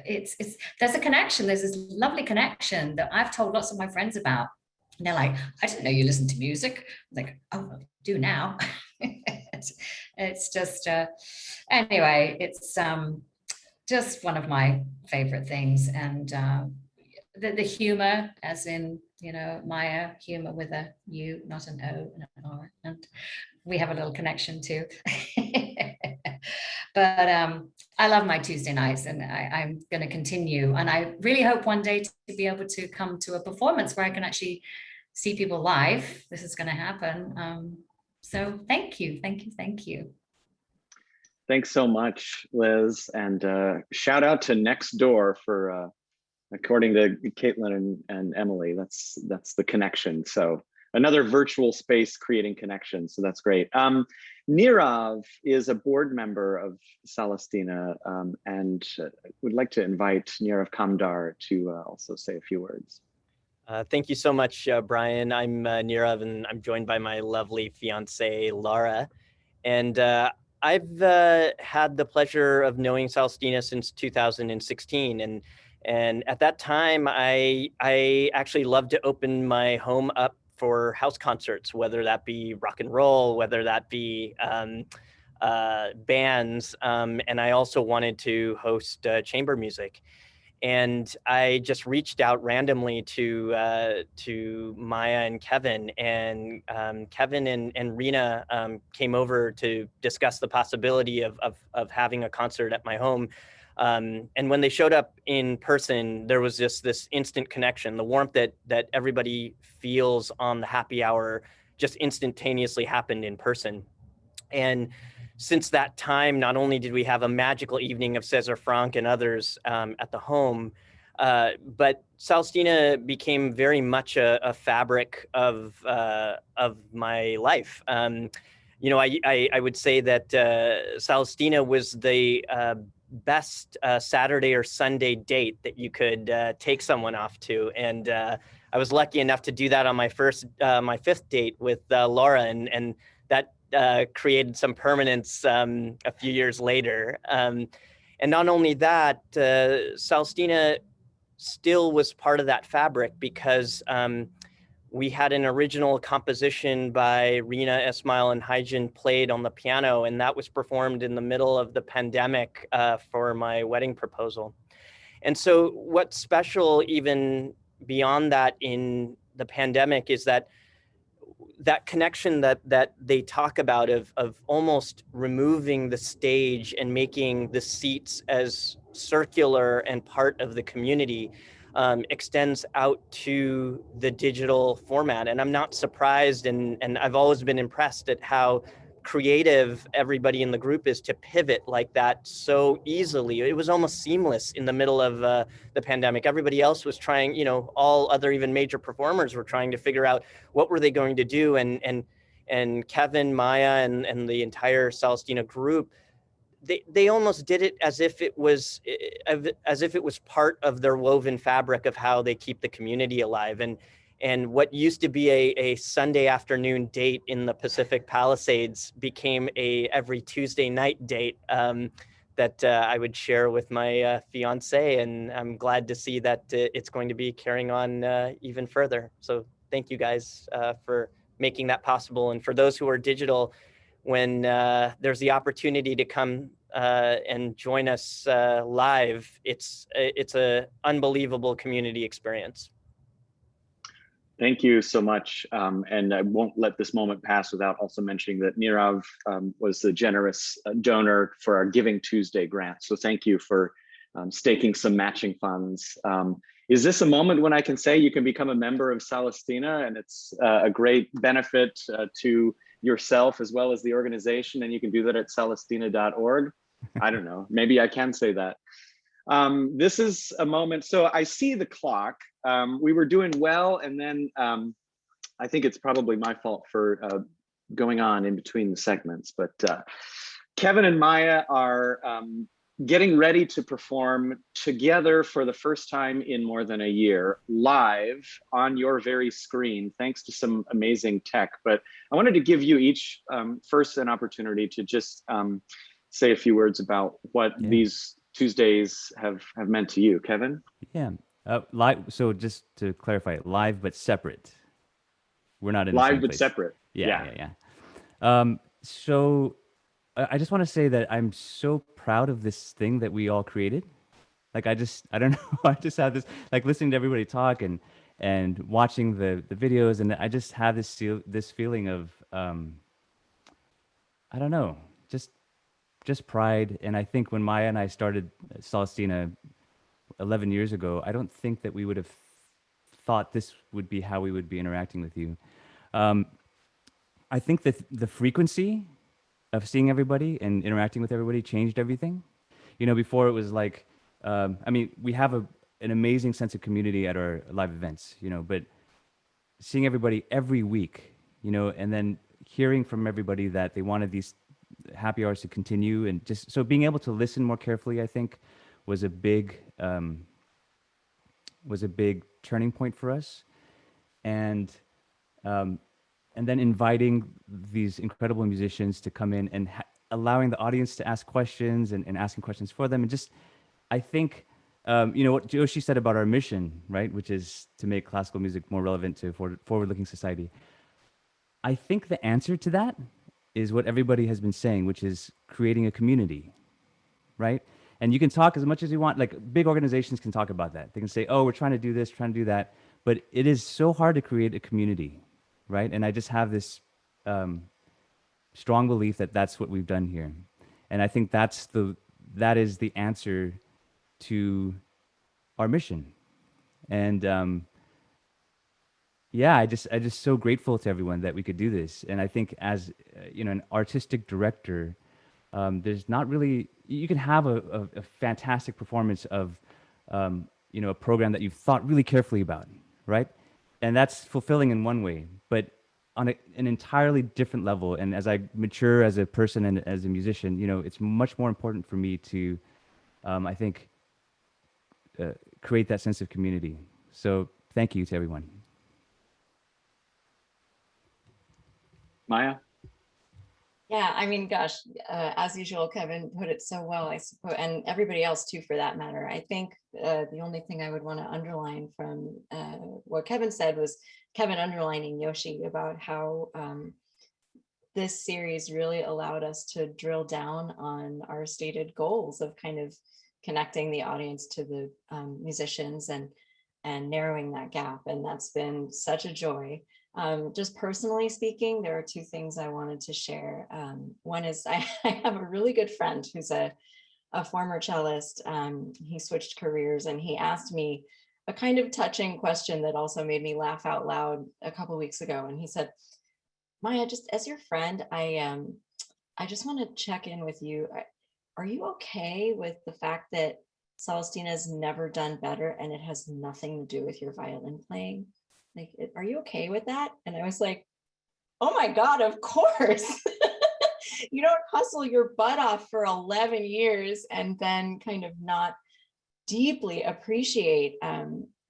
there's a connection. There's this lovely connection that I've told lots of my friends about, and they're like, I didn't know you listened to music. I'm like, oh, I do now. It's just anyway, it's just one of my favorite things. And the humor, as in, Maya, humor with a U, not an O and an R, and we have a little connection too. But I love my Tuesday nights, and I'm going to continue. And I really hope one day to be able to come to a performance where I can actually see people live. This is going to happen. So thank you. Thanks so much, Liz. And shout out to Nextdoor for, according to Caitlin and Emily, that's the connection. So another virtual space creating connections. So that's great. Nirav is a board member of Celestina, and would like to invite Nirav Kamdar to also say a few words. Thank you so much, Brian. I'm Nirav, and I'm joined by my lovely fiance, Laura. And I've had the pleasure of knowing Celestina since 2016. And at that time, I actually loved to open my home up for house concerts, whether that be rock and roll, whether that be bands. And I also wanted to host chamber music. And I just reached out randomly to Maya and Kevin, and Kevin and Rena came over to discuss the possibility of having a concert at my home. And when they showed up in person, there was just this instant connection. The warmth that everybody feels on the happy hour just instantaneously happened in person. And since that time, not only did we have a magical evening of Cesar Franck and others at the home, but Celestina became very much a fabric of my life. You know, I would say that Celestina was the best Saturday or Sunday date that you could take someone off to, and I was lucky enough to do that on my fifth date with Laura, and that created some permanence a few years later. And not only that, Celestina still was part of that fabric because we had an original composition by Rena, Esmail, and Haijin played on the piano, and that was performed in the middle of the pandemic for my wedding proposal. And so what's special even beyond that in the pandemic is that connection that they talk about of almost removing the stage and making the seats as circular and part of the community extends out to the digital format. And I'm not surprised, and I've always been impressed at how creative everybody in the group is to pivot like that so easily. It was almost seamless in the middle of the pandemic. Everybody else was trying, you know, all other even major performers were trying to figure out what were they going to do. And Kevin, Maya, and the entire Celestina group, they almost did it as if it was part of their woven fabric of how they keep the community alive. And what used to be a Sunday afternoon date in the Pacific Palisades became a every Tuesday night date that I would share with my fiance. And I'm glad to see that it's going to be carrying on even further. So thank you guys for making that possible. And for those who are digital, when there's the opportunity to come and join us live, it's an unbelievable community experience. Thank you so much. And I won't let this moment pass without also mentioning that Nirav was the generous donor for our Giving Tuesday grant. So thank you for staking some matching funds. Is this a moment when I can say you can become a member of Celestina, and it's a great benefit to yourself as well as the organization, and you can do that at celestina.org? I don't know, maybe I can say that. This is a moment, so I see the clock. We were doing well, and then I think it's probably my fault for going on in between the segments, but Kevin and Maya are getting ready to perform together for the first time in more than a year, live on your very screen, thanks to some amazing tech. But I wanted to give you each first an opportunity to just say a few words about what these Tuesdays have meant to you. Kevin? Yeah, live. So just to clarify, live but separate. We're not in the live same but place. Separate. Yeah. So I just want to say that I'm so proud of this thing that we all created. Like I don't know, I just have this, like listening to everybody talk and watching the videos, and I just have this feeling of I don't know, just pride. And I think when Maya and I started Celestina 11 years ago, I don't think that we would have thought this would be how we would be interacting with you. I think that the frequency of seeing everybody and interacting with everybody changed everything. You know, before it was like, I mean, we have an amazing sense of community at our live events, you know, but seeing everybody every week, you know, and then hearing from everybody that they wanted these happy hours to continue, and just so being able to listen more carefully, I think, was a big turning point for us. And then inviting these incredible musicians to come in and allowing the audience to ask questions and asking questions for them. And just, I think, you know, what Joshi said about our mission, right, which is to make classical music more relevant to forward-looking society. I think the answer to that is what everybody has been saying, which is creating a community, right? And you can talk as much as you want, like big organizations can talk about that. They can say, oh, we're trying to do this, trying to do that. But it is so hard to create a community, right? And I just have this strong belief that that's what we've done here. And I think that is the answer to our mission. And yeah, I just so grateful to everyone that we could do this. And I think as you know, an artistic director, there's not really, you can have a fantastic performance of you know, a program that you've thought really carefully about, right? And that's fulfilling in one way, but on an entirely different level. And as I mature as a person and as a musician, you know, it's much more important for me to, I think, create that sense of community. So thank you to everyone. Maya? Yeah, I mean, gosh, as usual, Kevin put it so well, I suppose, and everybody else too, for that matter. I think the only thing I would want to underline from what Kevin said was Kevin underlining Yoshi about how this series really allowed us to drill down on our stated goals of kind of connecting the audience to the musicians and narrowing that gap. And that's been such a joy. Just personally speaking, there are two things I wanted to share. One is I have a really good friend who's a former cellist. He switched careers, and he asked me a kind of touching question that also made me laugh out loud a couple weeks ago. And he said, Maya, just as your friend, I just want to check in with you. Are you okay with the fact that Celestina's never done better and it has nothing to do with your violin playing? Like, are you okay with that? And I was like, oh my God, of course. You don't hustle your butt off for 11 years and then kind of not deeply appreciate,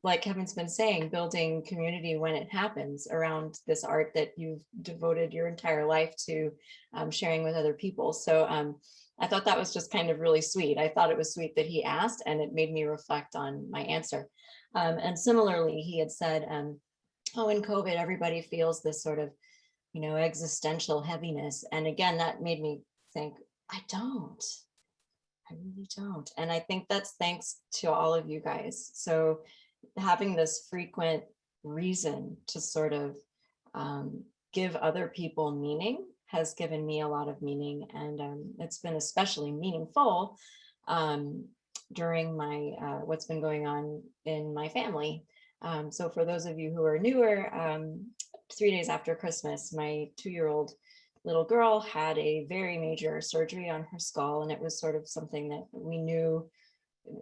like Kevin's been saying, building community when it happens around this art that you've devoted your entire life to sharing with other people. So I thought that was just kind of really sweet. I thought it was sweet that he asked, and it made me reflect on my answer. And similarly, he had said, oh, in COVID, everybody feels this sort of, you know, existential heaviness. And again, that made me think, I really don't. And I think that's thanks to all of you guys. So having this frequent reason to sort of give other people meaning has given me a lot of meaning. And it's been especially meaningful during my what's been going on in my family. So for those of you who are newer, 3 days after Christmas, my 2-year-old little girl had a very major surgery on her skull. And it was sort of something that we knew,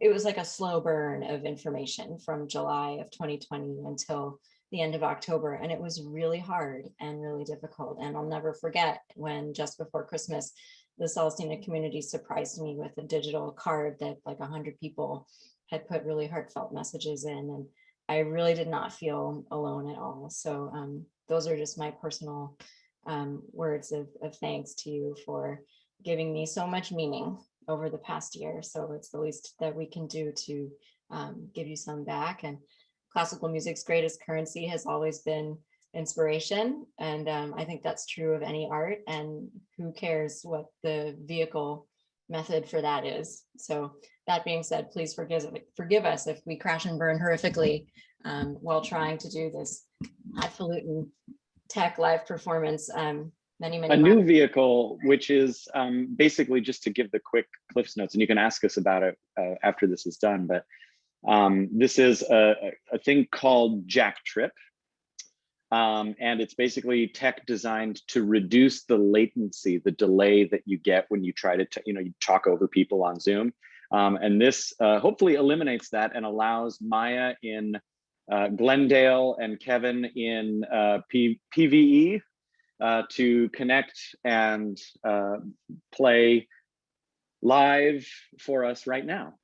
it was like a slow burn of information from July of 2020 until the end of October. And it was really hard and really difficult. And I'll never forget when just before Christmas, the Celestina community surprised me with a digital card that like 100 people had put really heartfelt messages in. And I really did not feel alone at all. So those are just my personal words of thanks to you for giving me so much meaning over the past year. So it's the least that we can do to give you some back. And classical music's greatest currency has always been inspiration. And I think that's true of any art. And who cares what the vehicle method for that is. So that being said, please forgive us if we crash and burn horrifically while trying to do this highfalutin tech live performance. Many new vehicle, which is basically, just to give the quick Cliff's notes, and you can ask us about it after this is done, but this is a thing called Jack Trip, And it's basically tech designed to reduce the latency, the delay that you get when you try to, you talk over people on Zoom. And this hopefully eliminates that and allows Maya in Glendale and Kevin in PVE to connect and play live for us right now.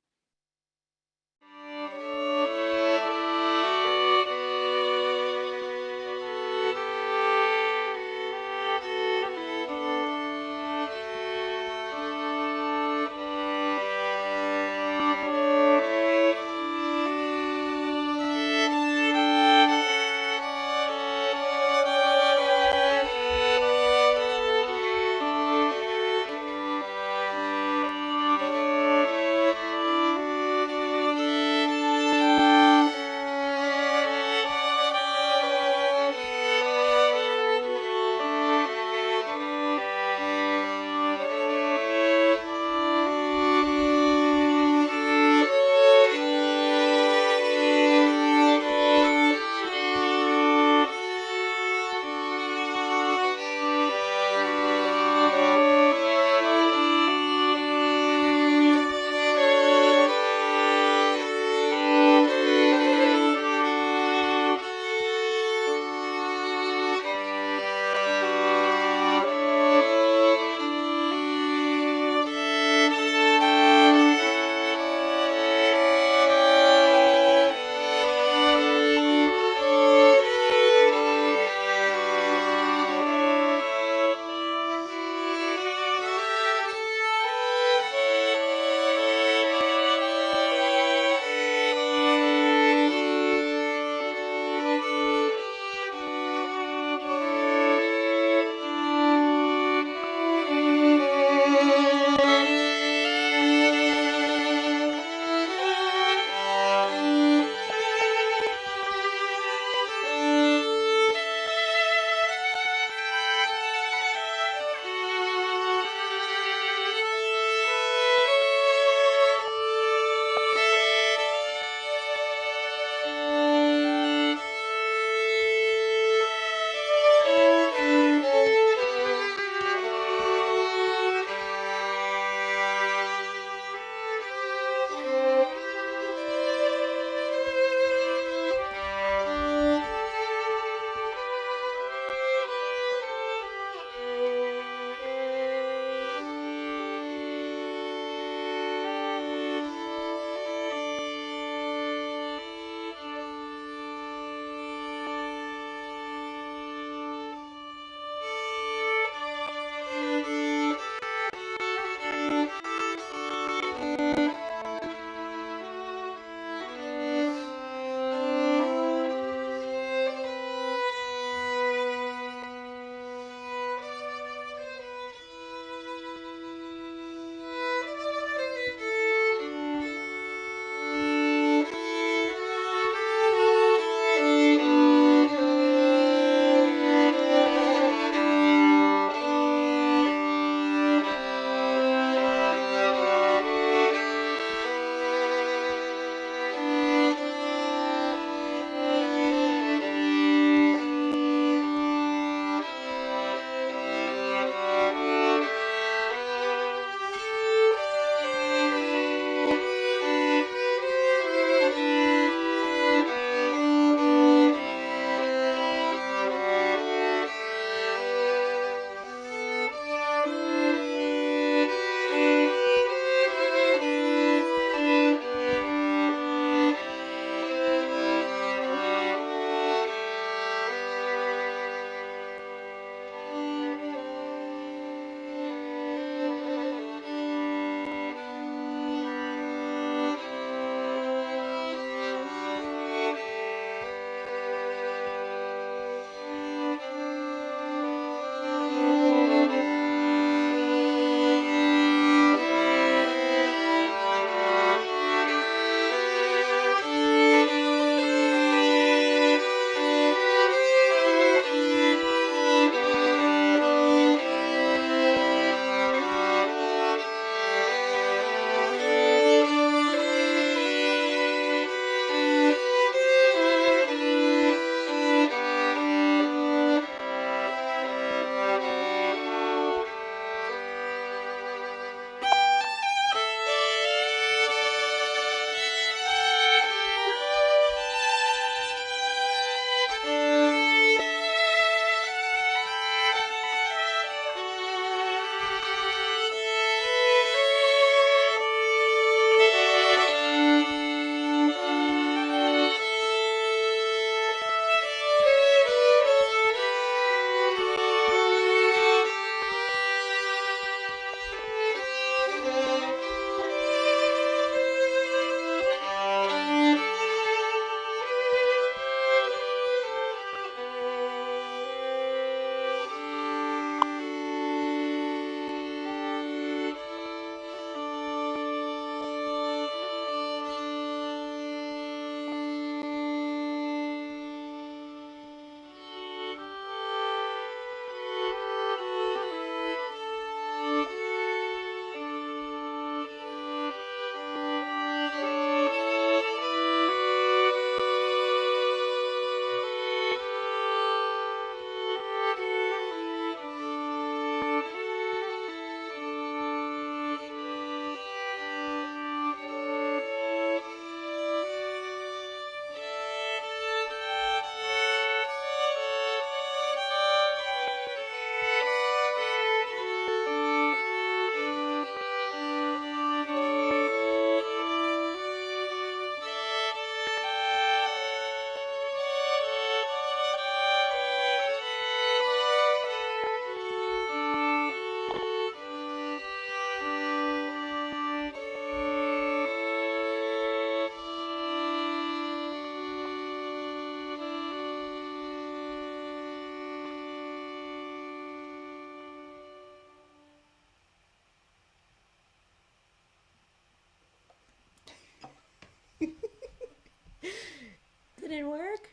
didn't work?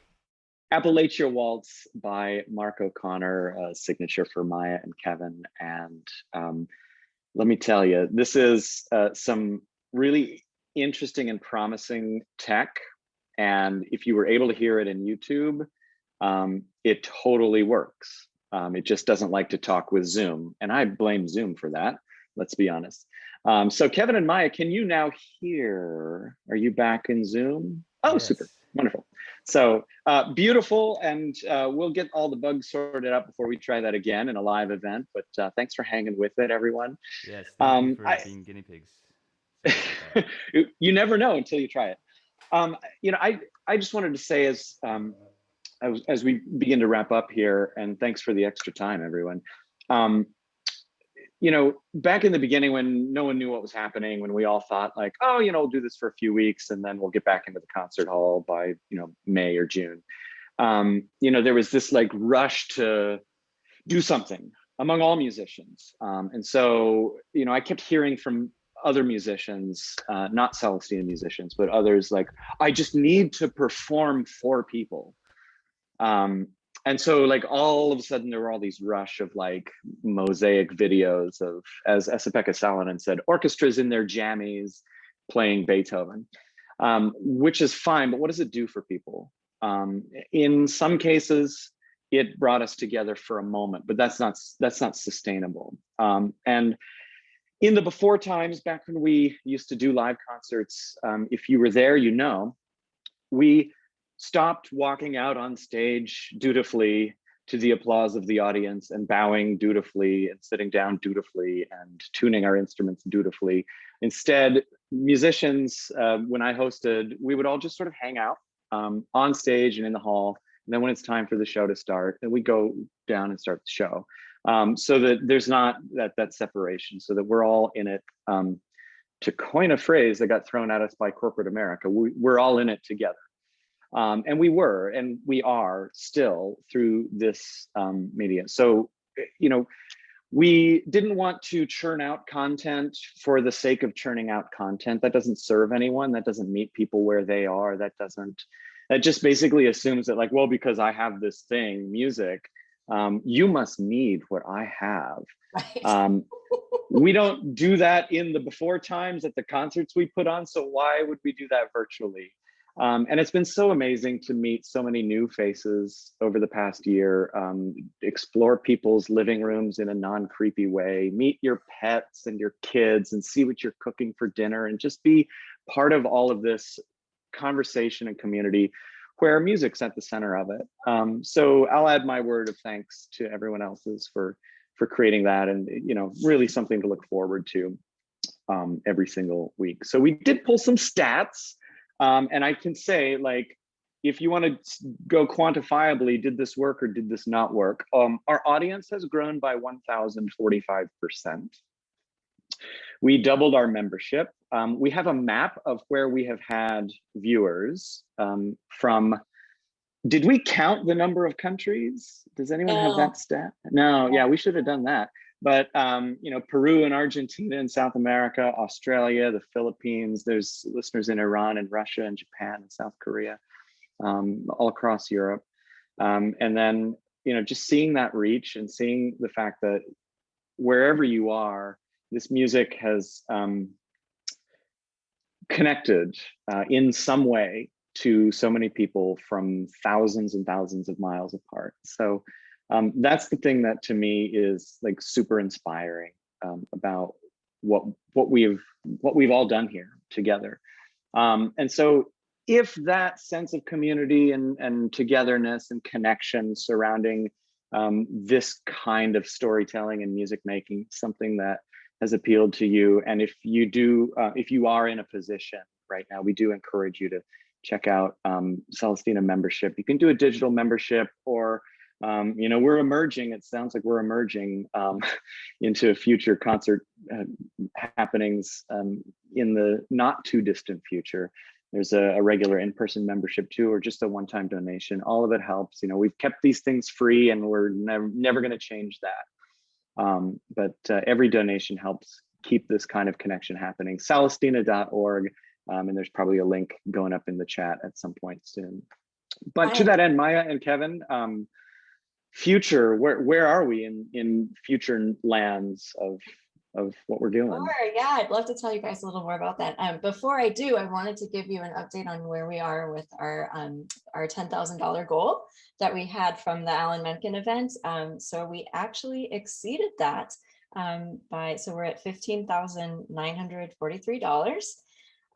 Appalachia Waltz by Mark O'Connor, a signature for Maya and Kevin. And let me tell you, this is some really interesting and promising tech. And if you were able to hear it in YouTube, it totally works. It just doesn't like to talk with Zoom. And I blame Zoom for that, let's be honest. So Kevin and Maya, can you now hear? Are you back in Zoom? Oh, yes. Super, wonderful. So beautiful, and we'll get all the bugs sorted out before we try that again in a live event. But thanks for hanging with it, everyone. Yes, thank you for being guinea pigs. You never know until you try it. I just wanted to say as we begin to wrap up here, and thanks for the extra time, everyone. Back in the beginning when no one knew what was happening, when we all thought like, oh, we'll do this for a few weeks and then we'll get back into the concert hall by, May or June. There was this like rush to do something among all musicians. And so, I kept hearing from other musicians, not Celestina musicians, but others like, I just need to perform for people. And so like all of a sudden there were all these rush of like mosaic videos of, as Esa-Pekka Salonen said, orchestras in their jammies playing Beethoven, which is fine, but what does it do for people? In some cases, it brought us together for a moment, but that's not sustainable. And in the before times, back when we used to do live concerts, if you were there, we stopped walking out on stage dutifully to the applause of the audience and bowing dutifully and sitting down dutifully and tuning our instruments dutifully. Instead, musicians, when I hosted, we would all just sort of hang out on stage and in the hall. And then when it's time for the show to start, then we go down and start the show. So that there's not that separation, so that we're all in it. To coin a phrase that got thrown at us by corporate America, we're all in it together. And we were, and we are still through this media. So, we didn't want to churn out content for the sake of churning out content. That doesn't serve anyone. That doesn't meet people where they are. That just basically assumes that like, well, because I have this thing, music, you must need what I have. Right. We don't do that in the before times at the concerts we put on. So why would we do that virtually? And it's been so amazing to meet so many new faces over the past year, explore people's living rooms in a non-creepy way, meet your pets and your kids and see what you're cooking for dinner and just be part of all of this conversation and community where music's at the center of it. So I'll add my word of thanks to everyone else's for creating that, and really something to look forward to every single week. So we did pull some stats. And I can say, like, if you want to go quantifiably, did this work or did this not work? Our audience has grown by 1,045%. We doubled our membership. We have a map of where we have had viewers from. Did we count the number of countries? Does anyone have that stat? No, yeah, we should have done that. But Peru and Argentina and South America, Australia, the Philippines, there's listeners in Iran and Russia and Japan and South Korea, all across Europe. And then, just seeing that reach and seeing the fact that wherever you are, this music has connected in some way to so many people from thousands and thousands of miles apart. So that's the thing that to me is like super inspiring about what we've all done here together. And so if that sense of community and togetherness and connection surrounding this kind of storytelling and music making, something that has appealed to you, and if you are in a position right now, we do encourage you to check out Celestina membership. You can do a digital membership, or we're emerging. It sounds like we're emerging into future concert happenings in the not too distant future. There's a regular in-person membership too, or just a one-time donation. All of it helps. We've kept these things free, and we're never going to change that. But every donation helps keep this kind of connection happening. Celestina.org, and there's probably a link going up in the chat at some point soon. But to that end, Maya and Kevin, future, where are we in future lands of what we're doing? Sure, yeah, I'd love to tell you guys a little more about that. Before I do, I wanted to give you an update on where we are with our $10,000 goal that we had from the Alan Menken event. So we actually exceeded that so we're at $15,943.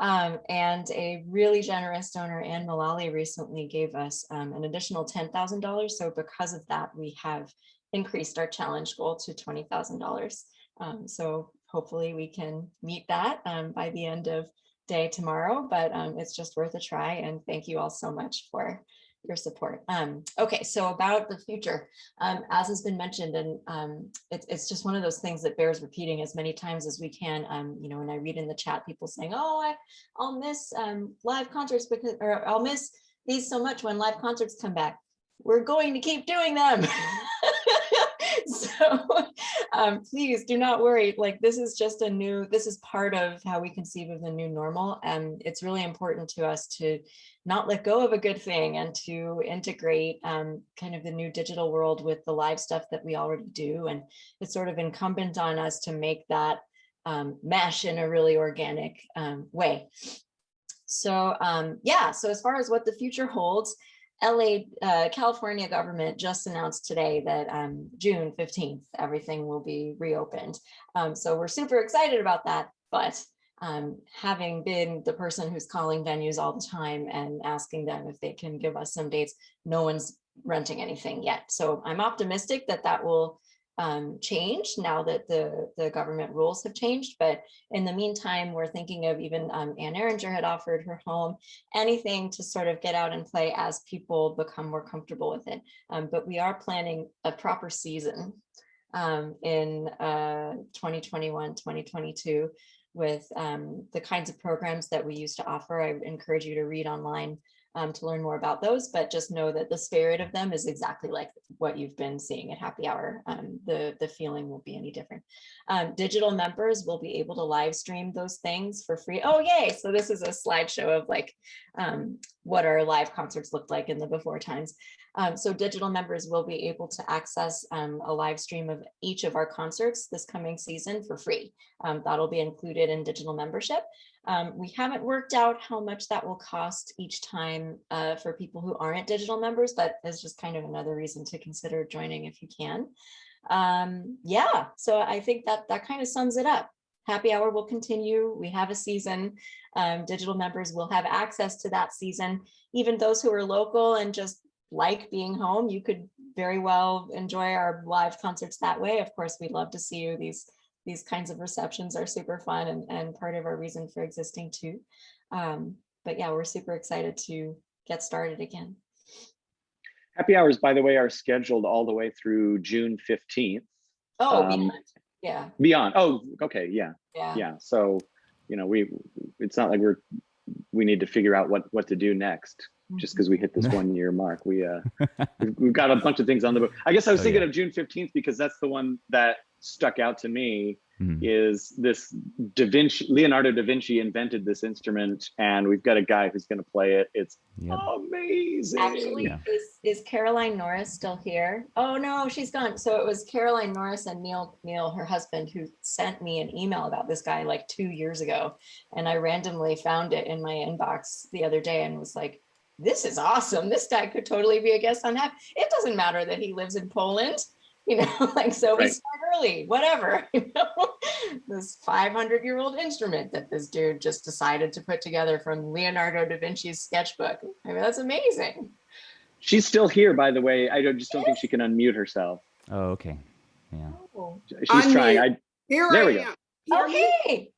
And a really generous donor, Anne Mullally, recently gave us an additional $10,000. So because of that, we have increased our challenge goal to $20,000. So hopefully we can meet that by the end of day tomorrow, but it's just worth a try. And thank you all so much for your support. Okay, so about the future, as has been mentioned, and it's just one of those things that bears repeating as many times as we can. You know, when I read in the chat, people saying, "Oh, I'll miss live concerts or I'll miss these so much when live concerts come back." We're going to keep doing them. So please do not worry. Like, this is just this is part of how we conceive of the new normal. It's really important to us to not let go of a good thing and to integrate kind of the new digital world with the live stuff that we already do. And it's sort of incumbent on us to make that mesh in a really organic way. So yeah, so as far as what the future holds, California government just announced today that June 15th, everything will be reopened. So we're super excited about that, but having been the person who's calling venues all the time and asking them if they can give us some dates, no one's renting anything yet. So I'm optimistic that that will change now that the government rules have changed. But in the meantime, we're thinking of even Anne Erringer had offered her home, anything to sort of get out and play as people become more comfortable with it. But we are planning a proper season in 2021, 2022 with the kinds of programs that we used to offer. I would encourage you to read online to learn more about those, but just know that the spirit of them is exactly like what you've been seeing at Happy Hour. The feeling won't be any different. Digital members will be able to live stream those things for free. Oh, yay. So this is a slideshow of like what our live concerts looked like in the before times. So digital members will be able to access a live stream of each of our concerts this coming season for free. That'll be included in digital membership. We haven't worked out how much that will cost each time for people who aren't digital members, but it's just kind of another reason to consider joining if you can. Yeah, so I think that kind of sums it up. Happy Hour will continue. We have a season. Digital members will have access to that season. Even those who are local and just like being home, you could very well enjoy our live concerts that way. Of course, we'd love to see you. These kinds of receptions are super fun and part of our reason for existing too. But yeah, we're super excited to get started again. Happy Hours, by the way, are scheduled all the way through June 15th. Oh, beyond. Yeah. Beyond. Oh, okay. Yeah. Yeah. So, you know, it's not like we need to figure out what to do next just because we hit this 1 year mark. We've got a bunch of things on the book. I guess I was thinking of June 15th because that's the one that stuck out to me. Is this Leonardo da Vinci invented this instrument, and we've got a guy who's going to play it. It's amazing. Actually, is Caroline Norris still here? Oh no, she's gone. So it was Caroline Norris and Neil, her husband, who sent me an email about this guy like 2 years ago, and I randomly found it in my inbox the other day and was like, "This is awesome. This guy could totally be a guest on Happy." It doesn't matter that he lives in Poland. You know, like, so we start early, whatever, you know, this 500-year-old instrument that this dude just decided to put together from Leonardo da Vinci's sketchbook. I mean, that's amazing. She's still here, by the way. I just don't think she can unmute herself. Oh, okay. Yeah. Oh. She's trying. There we go. Oh, hey.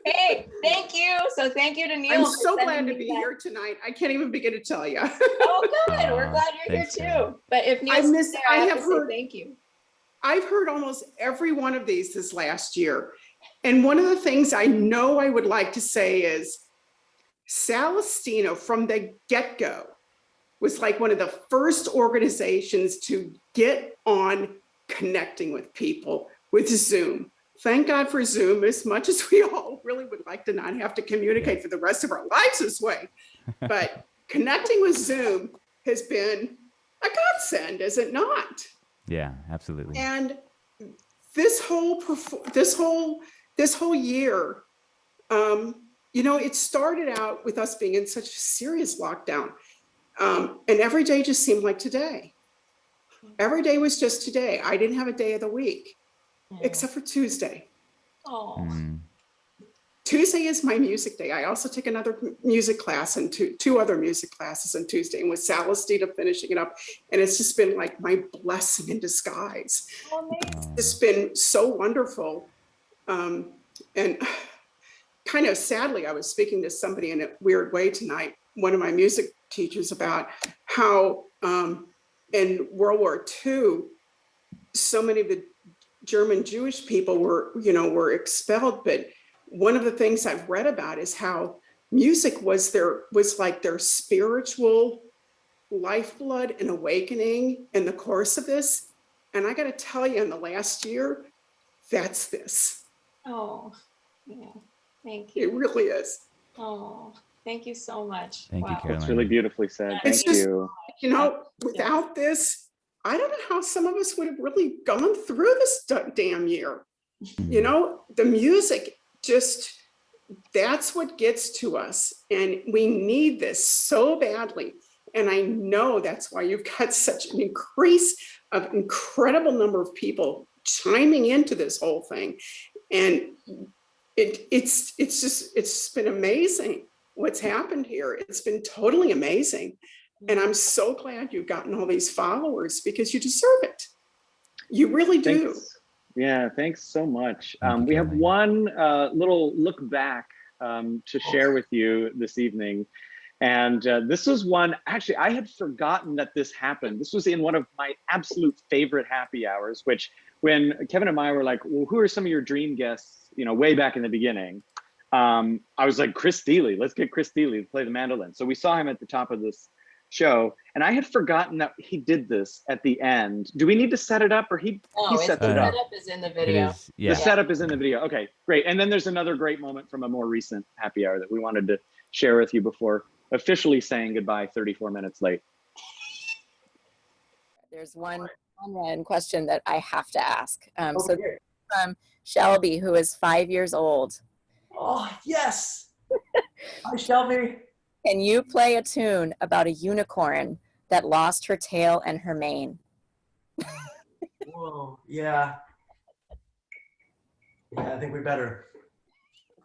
Hey, thank you. So thank you to Neil. I'm so glad to be here tonight. I can't even begin to tell you. Oh, good. We're glad you're here too. But if Neil's there, I have heard, thank you. I've heard almost every one of these this last year. And one of the things I know I would like to say is Celestina from the get-go was like one of the first organizations to get on connecting with people with Zoom. Thank God for Zoom, as much as we all really would like to not have to communicate for the rest of our lives this way. But connecting with Zoom has been a godsend, is it not? Yeah, absolutely. And this whole year, it started out with us being in such a serious lockdown, and every day just seemed like today. Every day was just today. I didn't have a day of the week, except for Tuesday. Oh. Tuesday is my music day. I also take another music class and two other music classes on Tuesday, and with Celestina finishing it up. And it's just been like my blessing in disguise. It's been so wonderful. And kind of sadly, I was speaking to somebody in a weird way tonight, one of my music teachers, about how in World War II, so many of the German Jewish people were expelled. But one of the things I've read about is how music was like their spiritual lifeblood and awakening in the course of this. And I got to tell you, in the last year, that's this. Oh, yeah. Thank you. It really is. Oh, thank you so much. Thank you, Caroline. That's really beautifully said. It's Thank just, you. Without this, I don't know how some of us would have really gone through this damn year. The music that's what gets to us. And we need this so badly. And I know that's why you've got such an incredible number of people chiming into this whole thing. And it's been amazing what's happened here. It's been totally amazing. And I'm so glad you've gotten all these followers, because you deserve it. You really do. Thanks. Yeah, thanks so much. We have one little look back to share with you this evening. And this was one, actually, I had forgotten that this happened. This was in one of my absolute favorite happy hours, which when Kevin and I were like, well, who are some of your dream guests, way back in the beginning? I was like, Chris Steely, let's get Chris Steely to play the mandolin. So we saw him at the top of this show, and I had forgotten that he did this at the end. Do we need to set it up, or he sets it up? The setup is in the video. The setup is in the video. Okay, great. And then there's another great moment from a more recent happy hour that we wanted to share with you before officially saying goodbye 34 minutes late. There's one question that I have to ask. So from Shelby, who is 5 years old. Oh, yes. Hi, Shelby. Can you play a tune about a unicorn that lost her tail and her mane? Whoa, yeah. Yeah, I think we better.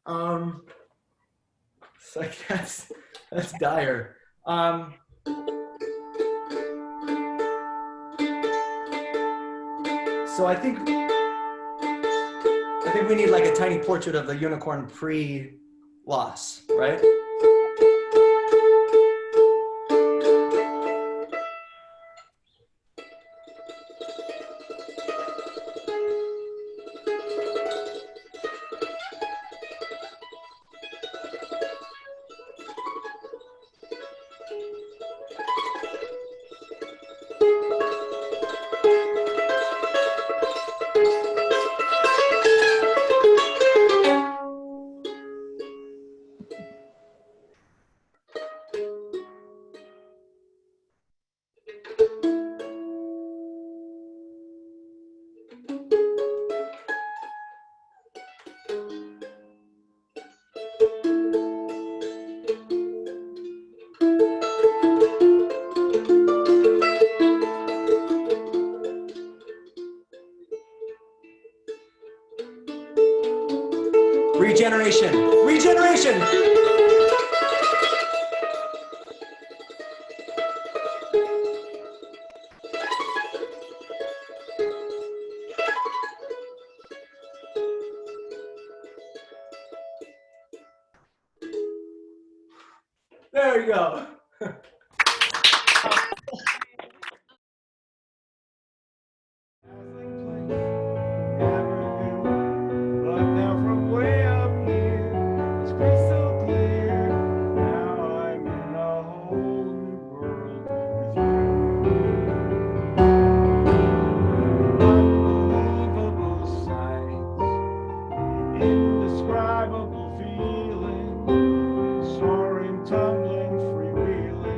It's like that's dire. So I think we need like a tiny portrait of the unicorn pre-loss, right? Regeneration. Regeneration. There you go. Indescribable feeling, soaring, tumbling, freewheeling.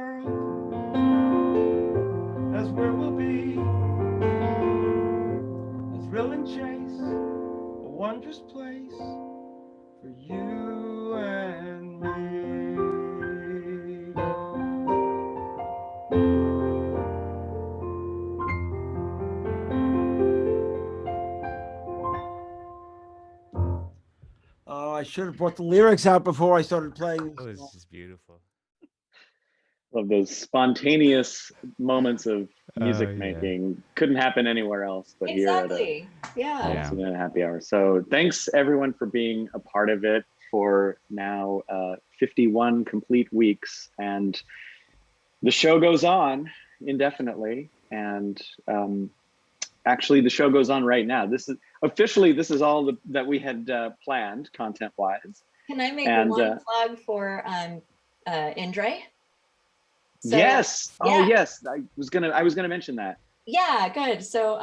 world, that's where we'll be. A thrilling chase, a wondrous place for you and me. Oh, I should have brought the lyrics out before I started playing. That was just beautiful. Love those spontaneous moments of music yeah. making. Couldn't happen anywhere else but Exactly. here at Yeah. Savannah Happy Hour. So thanks everyone for being a part of it for now 51 complete weeks. And the show goes on indefinitely. And actually the show goes on right now. This is all that we had planned content-wise. Can I make And, one plug for Indre? So, yes. yeah. Oh yes. I was gonna mention that. Yeah, good. So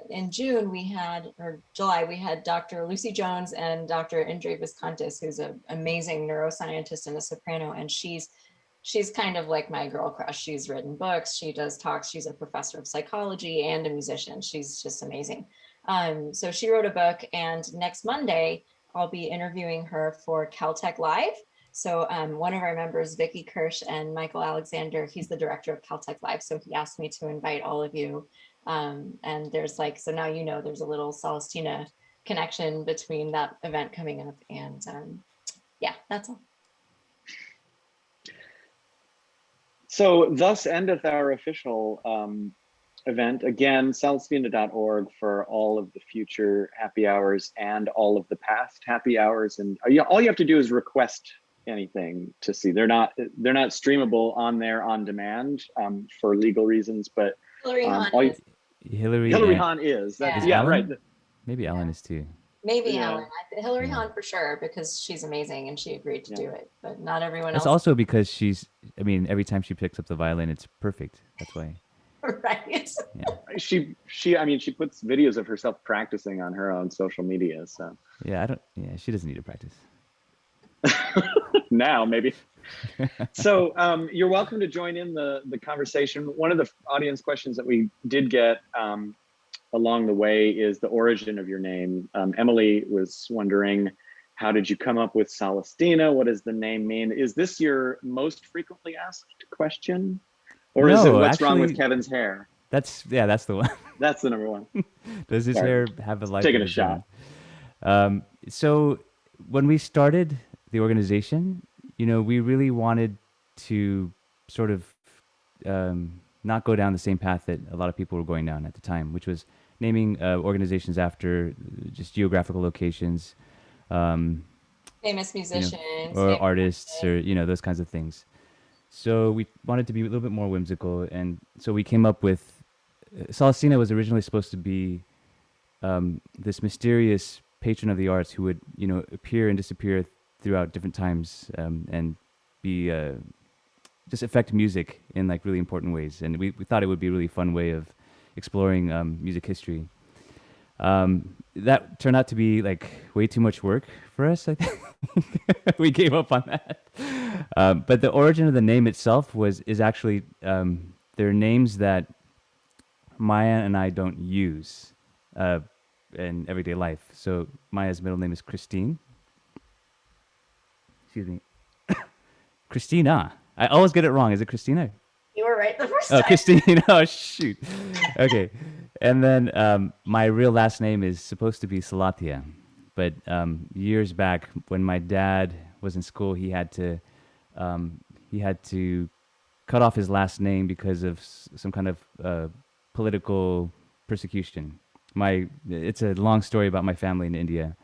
in June or July, we had Dr. Lucy Jones and Dr. Indre Viscontis, who's an amazing neuroscientist and a soprano, and she's kind of like my girl crush. She's written books, she does talks, she's a professor of psychology and a musician. She's just amazing. So she wrote a book, and next Monday, I'll be interviewing her for Caltech Live. So one of our members, Vicky Kirsch and Michael Alexander, he's the director of Caltech Live. So he asked me to invite all of you. And there's so now you know there's a little Celestina connection between that event coming up. And yeah, that's all. So thus endeth our official event. Again, celestina.org for all of the future happy hours and all of the past happy hours. And all you have to do is request anything to see. They're not streamable on there on demand for legal reasons, but Hillary Hahn Hillary Hahn is. That's, yeah, Alan? right. Maybe Alan is too. Maybe Yeah. Ellen. Hillary Hahn for sure, because she's amazing and she agreed to do it, but not everyone That's else. also because every time she picks up the violin, it's perfect. That's why. Right. She puts videos of herself practicing on her own social media. So Yeah, she doesn't need to practice. now maybe. So you're welcome to join in the conversation. One of the audience questions that we did get along the way is the origin of your name. Emily was wondering, how did you come up with Celestina? What does the name mean? Is this your most frequently asked question? Or is it what's wrong with Kevin's hair? That's the one. That's the number one. Does his Sorry. hair have a life? Taking of a its shot. own? So when we started the organization, we really wanted to sort of not go down the same path that a lot of people were going down at the time, which was naming organizations after just geographical locations, Famous musicians. or famous artists, or those kinds of things. So we wanted to be a little bit more whimsical, and so we came up with Celestina was originally supposed to be this mysterious patron of the arts who would appear and disappear throughout different times, and be just affect music in really important ways. And we thought it would be a really fun way of exploring music history. That turned out to be way too much work for us, I think. We gave up on that. But the origin of the name itself is actually they're names that Maya and I don't use in everyday life. So Maya's middle name is Christine. Excuse me. Christina. I always get it wrong. Is it Christina? You were right the first Oh, time. Christine. Oh, shoot. Okay. And then my real last name is supposed to be Salatia. But years back, when my dad was in school, he had to cut off his last name because of some kind of political persecution. It's a long story about my family in India.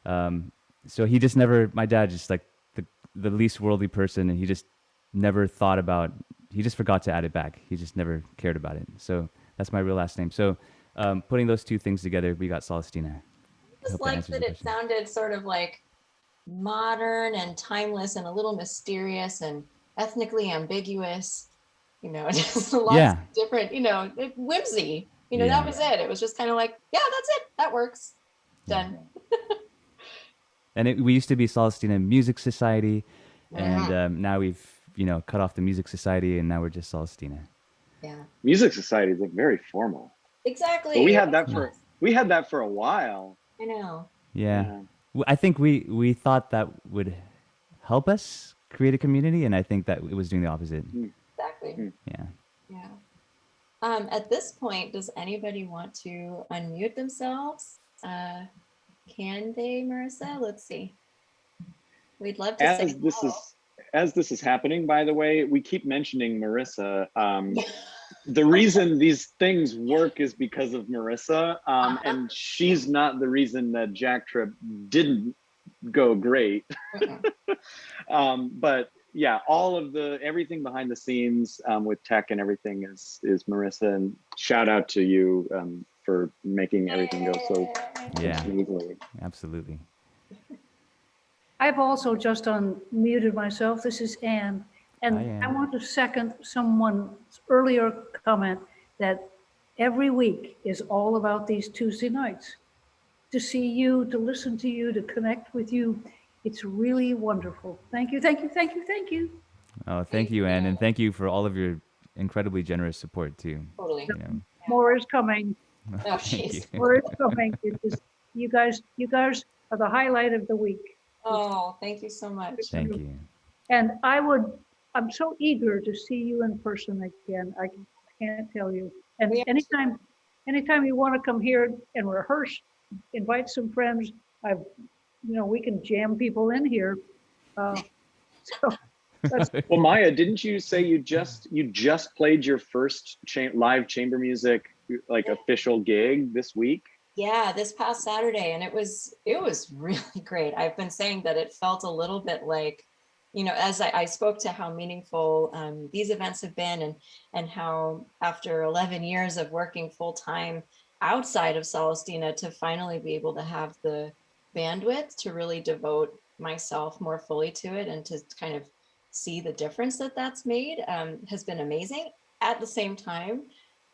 So he just never. My dad just the least worldly person, and he just never thought about. He just forgot to add it back. He just never cared about it. So that's my real last name. So putting those two things together, we got Celestina. I just like that it sounded sort of modern and timeless and a little mysterious and ethnically ambiguous. Just lots Yeah. of different, whimsy. Yeah. That was it. It was just kind of yeah, that's it. That works. Done. And we used to be Celestina Music Society, and now we've cut off the Music Society, and now we're just Celestina. Yeah. Music Society is like very formal. Exactly. But we had that for a while. I know. Yeah. I think we thought that would help us create a community, and I think that it was doing the opposite. Exactly. Yeah. Yeah. At this point, does anybody want to unmute themselves? Can they, Marissa? Let's see. We'd love to say As this is happening, by the way, we keep mentioning Marissa. The reason these things work is because of Marissa, and she's not the reason that Jack Trip didn't go great. But yeah, all of everything behind the scenes with tech and everything is Marissa, and shout out to you for making everything go so smoothly. Absolutely. I've also just unmuted myself. This is Anne. And Hi, Anne. I want to second someone's earlier comment that every week is all about these Tuesday nights. To see you, to listen to you, to connect with you. It's really wonderful. Thank you, thank you, thank you, thank you. Oh, thank you, Anne, and thank you for all of your incredibly generous support too. Totally. More is coming. Oh, Thank you. More is coming. You guys are the highlight of the week. Oh, thank you so much. Thank you. And I'm so eager to see you in person again. I can't tell you. And anytime you want to come here and rehearse, invite some friends. We can jam people in here. Well, Maya, didn't you say you just played your first live chamber music official gig this week? Yeah, this past Saturday, and it was really great. I've been saying that it felt a little bit like, as I spoke to how meaningful these events have been, and how after 11 years of working full time outside of Celestina, to finally be able to have the bandwidth to really devote myself more fully to it and to kind of see the difference that's made has been amazing. At the same time,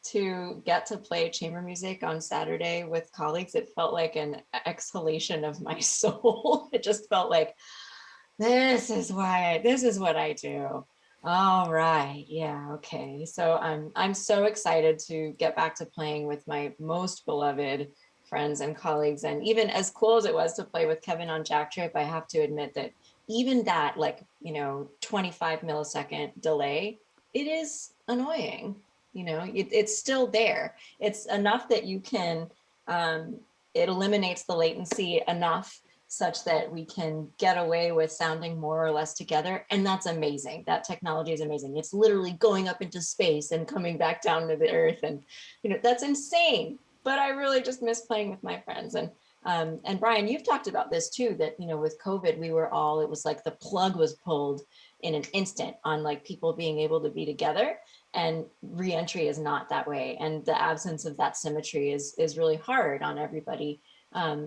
to get to play chamber music on Saturday with colleagues, it felt like an exhalation of my soul. It just felt like, this is what I do. All right, yeah, okay. So I'm so excited to get back to playing with my most beloved friends and colleagues. And even as cool as it was to play with Kevin on Jack Trip, I have to admit that even that 25 millisecond delay, it is annoying. It's still there. It's enough that you can, it eliminates the latency enough such that we can get away with sounding more or less together. And that's amazing. That technology is amazing. It's literally going up into space and coming back down to the earth. And, that's insane. But I really just miss playing with my friends. And Brian, you've talked about this too, that, with COVID, it was like the plug was pulled in an instant on people being able to be together, and re-entry is not that way. And the absence of that symmetry is really hard on everybody.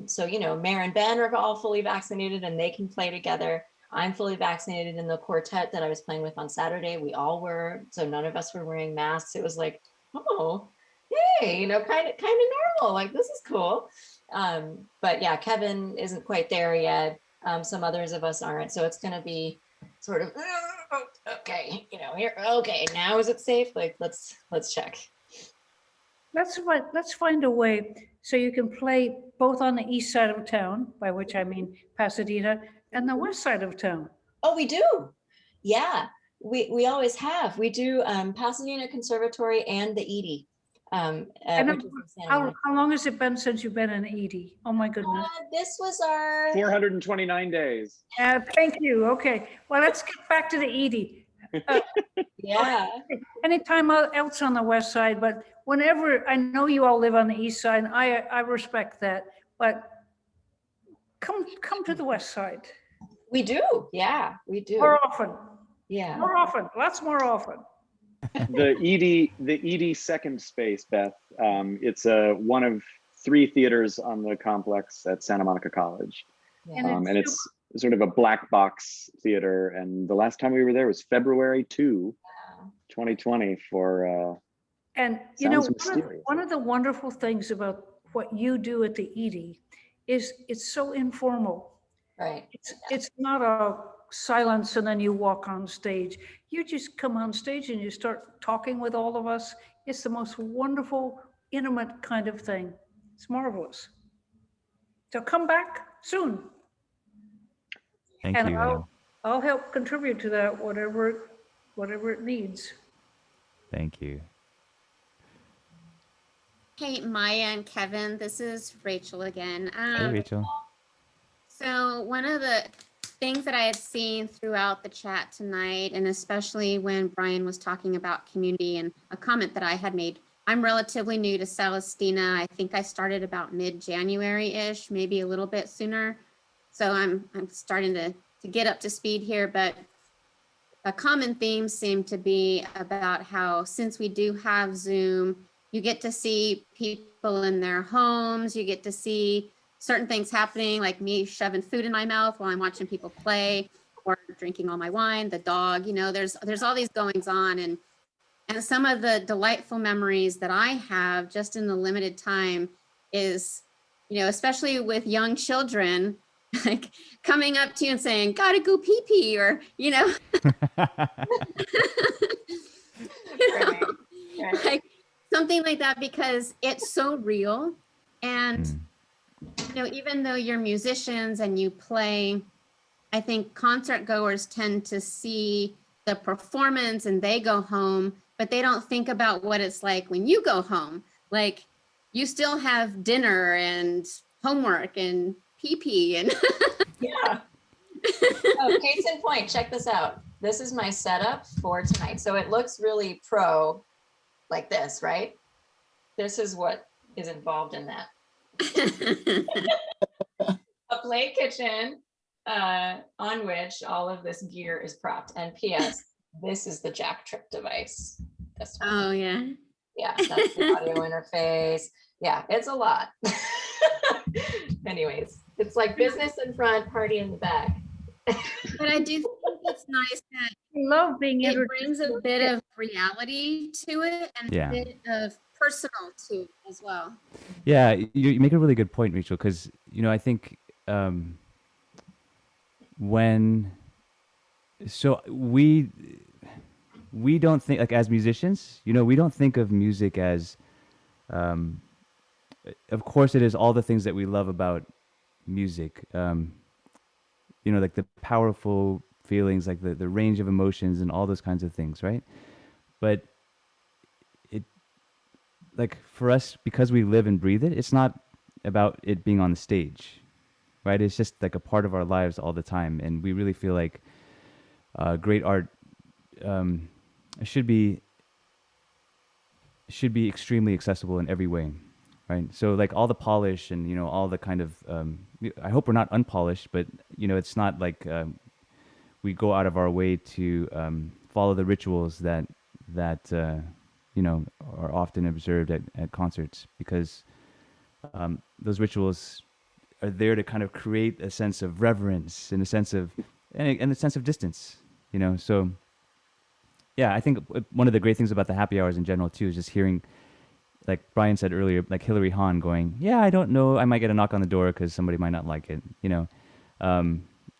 So, Mare and Ben are all fully vaccinated and they can play together. I'm fully vaccinated in the quartet that I was playing with on Saturday. We all were, so none of us were wearing masks. It was like, oh, hey, kind of normal, this is cool. But yeah, Kevin isn't quite there yet. Some others of us aren't. So it's going to be sort of, okay, here, okay, now is it safe? Let's check. Let's find a way so you can play both on the east side of town, by which I mean Pasadena, and the west side of town. Oh, we do. Yeah, we always have. We do Pasadena Conservatory and the Edie. And how long has it been since you've been in Edie? Oh my goodness. This was our 429 days. Thank you. Okay. Well, let's get back to the Edie. Yeah. Anytime else on the west side, but whenever, I know you all live on the east side, and I respect that, but come to the west side. We do. Yeah, we do. More often. Yeah. More often. Lots more often. The Edie second space, Beth. It's one of 3 theaters on the complex at Santa Monica College. Yeah. And it's sort of a black box theater. And the last time we were there was February 2, 2020 for and one of the wonderful things about what you do at the Edie is it's so informal. Right. It's not a silence and then you walk on stage. You just come on stage and you start talking with all of us. It's the most wonderful, intimate kind of thing. It's marvelous. So come back soon. Thank And you. I'll help contribute to that, whatever it needs. Thank you. Hey, Maya and Kevin, this is Rachel again. Hey, Rachel. So one of the things that I had seen throughout the chat tonight, and especially when Brian was talking about community, and a comment that I had made, I'm relatively new to Celestina. I think I started about mid-January-ish, maybe a little bit sooner. So I'm starting to get up to speed here, but a common theme seemed to be about how, since we do have Zoom, you get to see people in their homes, you get to see certain things happening, like me shoving food in my mouth while I'm watching people play, or drinking all my wine, the dog, you know, there's all these goings on. And some of the delightful memories that I have just in the limited time is, you know, especially with young children, like coming up to you and saying, gotta go pee pee, or, you know, like something like that, because it's so real. And, you know, even though you're musicians and you play, I think concert goers tend to see the performance and they go home, but they don't think about what it's like when you go home. Like, you still have dinner and homework and pee and yeah. Oh, case in point, check this out. This is my setup for tonight. So it looks really pro like this, right? This is what is involved in that. A play kitchen on which all of this gear is propped. And P.S., this is the jack trip device. This one. Oh, yeah. Yeah, that's the audio interface. Yeah, it's a lot. Anyways, it's like business in front, party in the back. But I do think it's nice that love being it brings a bit of reality to it, and Yeah. a bit of personal to it as well. Yeah, you make a really good point, Rachel, because, you know, I think we don't think, like, as musicians, you know, we don't think of music as, of course it is all the things that we love about music, you know, like the powerful feelings, like the range of emotions and all those kinds of things, right? But it, like, for us, because we live and breathe it, it's not about it being on the stage, right? It's just like a part of our lives all the time. And we really feel like great art should be extremely accessible in every way, right? So, like, all the polish and, you know, all the kind of, I hope we're not unpolished, but, you know, it's not like we go out of our way to follow the rituals that you know, are often observed at concerts, because those rituals are there to kind of create a sense of reverence and a sense of distance, you know. So yeah, I think one of the great things about the happy hours in general too is just hearing, like Brian said earlier, like Hillary Hahn going, yeah, I don't know, I might get a knock on the door because somebody might not like it, you know.